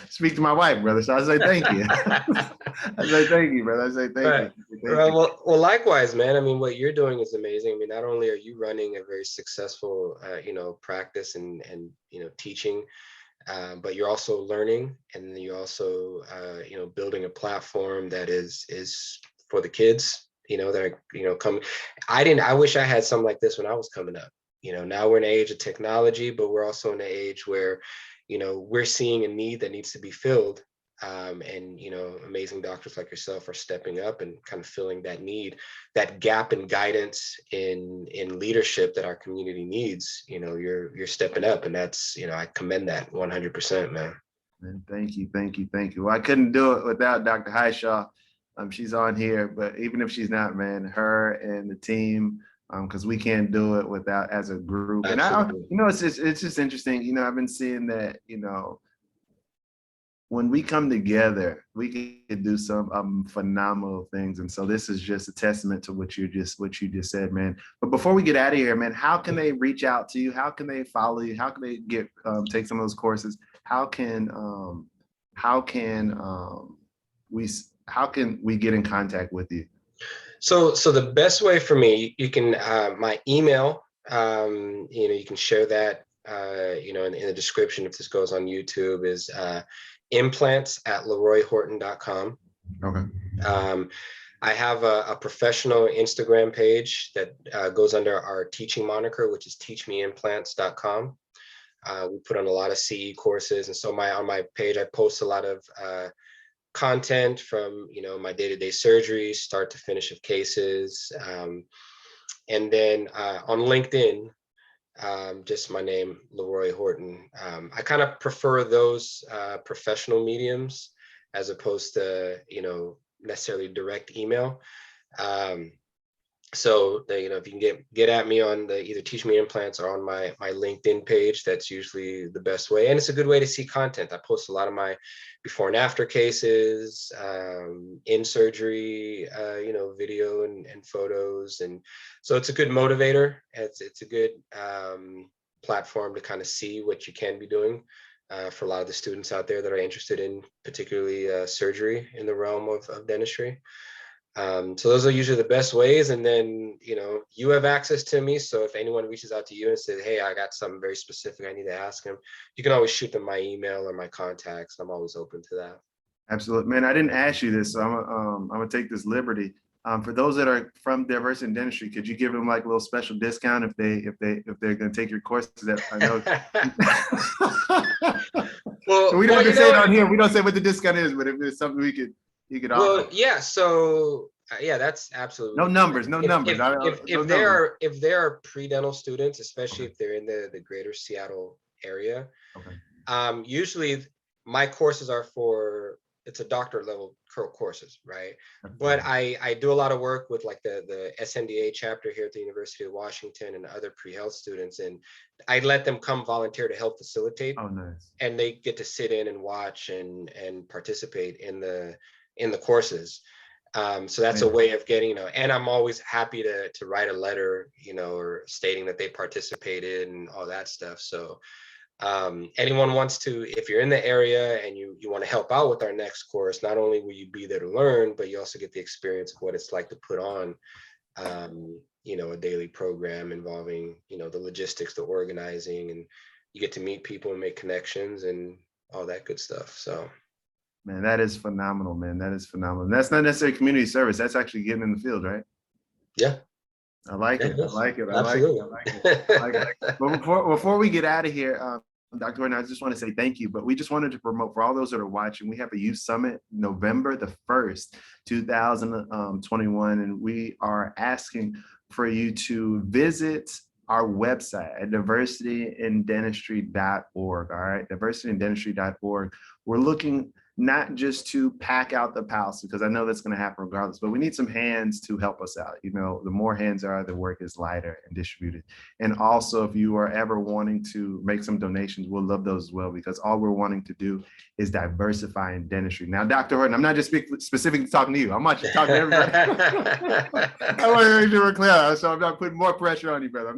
speak to my wife, brother. So I say thank you. I say thank you, brother. I say thank you. Well, likewise, man. I mean, what you're doing is amazing. I mean, not only are you running a very successful, practice and teaching, but you're also learning, and you're also, building a platform that is for the kids, that are, coming. I wish I had something like this when I was coming up. Now we're in an age of technology, but we're also in an age where, we're seeing a need that needs to be filled. And, amazing doctors like yourself are stepping up and kind of filling that need, that gap in guidance in leadership that our community needs. You're stepping up, and that's, I commend that 100%, man. And thank you. Well, I couldn't do it without Dr. Highshaw. She's on here, but even if she's not, man, her and the team, because we can't do it without as a group. And it's just interesting. I've been seeing that, when we come together, we can do some phenomenal things. And so this is just a testament to what you just said, man. But before we get out of here, man, how can they reach out to you? How can they follow you? How can they get take some of those courses? How can we get in contact with you? So the best way for me, you can my email, you can share that, in the description if this goes on YouTube, is implants@leroyhorton.com. Okay. I have a professional Instagram page that goes under our teaching moniker, which is teachmeimplants.com. We put on a lot of CE courses, and so on my page I post a lot of content from my day-to-day surgery, start to finish of cases, and then on LinkedIn, just my name, LeRoy Horton. I kind of prefer those professional mediums as opposed to necessarily direct email. So if you can get at me on the either Teach Me Implants or on my LinkedIn page, that's usually the best way. And it's a good way to see content. I post a lot of my before and after cases, in surgery, video and photos. And so it's a good motivator. It's a good platform to kind of see what you can be doing for a lot of the students out there that are interested in particularly surgery in the realm of dentistry. So those are usually the best ways. And then, you have access to me. So if anyone reaches out to you and says, hey, I got something very specific I need to ask them, you can always shoot them my email or my contacts. I'm always open to that. Absolutely. Man, I didn't ask you this, so I'm gonna take this liberty. For those that are from Diversity in Dentistry, could you give them like a little special discount if they're gonna take your courses? That I know. Well, so we don't have to say it on here. We don't say what the discount is, but if there's something you could offer. Well, yeah. So yeah, that's absolutely no numbers. If they are pre-dental students, especially if they're in the greater Seattle area, usually my courses are it's a doctorate level courses, right? But I do a lot of work with like the SNDA chapter here at the University of Washington and other pre-health students, and I let them come volunteer to help facilitate. Oh, nice. And they get to sit in and watch and participate in the courses. So that's a way of getting, and I'm always happy to write a letter, or stating that they participated and all that stuff. So anyone wants to, if you're in the area and you want to help out with our next course, not only will you be there to learn, but you also get the experience of what it's like to put on, a daily program involving, the logistics, the organizing, and you get to meet people and make connections and all that good stuff. So. Man, that is phenomenal, man. That is phenomenal. And that's not necessarily community service. That's actually getting in the field, right? Yeah. I like it. Absolutely. I like it. But before we get out of here, Dr. Horton, I just want to say thank you. But we just wanted to promote for all those that are watching. We have a youth summit November the 1st, 2021. And we are asking for you to visit our website at diversityindentistry.org. All right, diversityindentistry.org. We're looking not just to pack out the house, because I know that's going to happen regardless, but we need some hands to help us out. The more hands are, the work is lighter and distributed. And also, if you are ever wanting to make some donations, we'll love those as well, because all we're wanting to do is diversify in dentistry. Now, Dr. Horton, I'm not just specifically talking to you. I'm actually talking to everybody. I want to make sure we're clear, so I'm not putting more pressure on you, brother.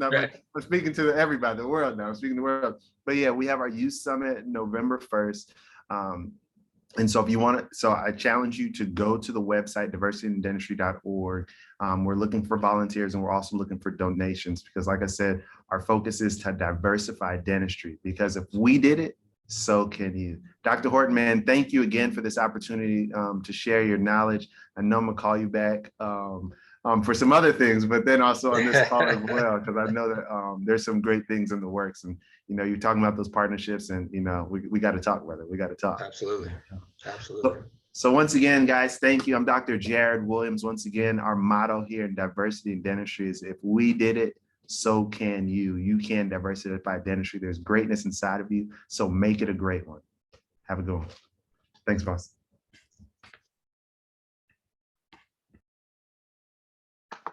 I'm speaking to everybody, the world now. I'm speaking to the world. But yeah, we have our youth summit November 1st. And so if you want to, so I challenge you to go to the website, diversityindentistry.org. We're looking for volunteers, and we're also looking for donations, because like I said, our focus is to diversify dentistry, because if we did it, so can you. Dr. Horton, man, thank you again for this opportunity to share your knowledge. I know I'm gonna call you back for some other things, but then also on this call as well, because I know that there's some great things in the works. And you're talking about those partnerships, and we got to talk, brother. We got to talk. Absolutely. So once again, guys, thank you. I'm Dr. Jared Williams. Once again, our motto here in Diversity in Dentistry is, if we did it, so can you. You can diversify dentistry. There's greatness inside of you, so make it a great one. Have a good one. Thanks, boss.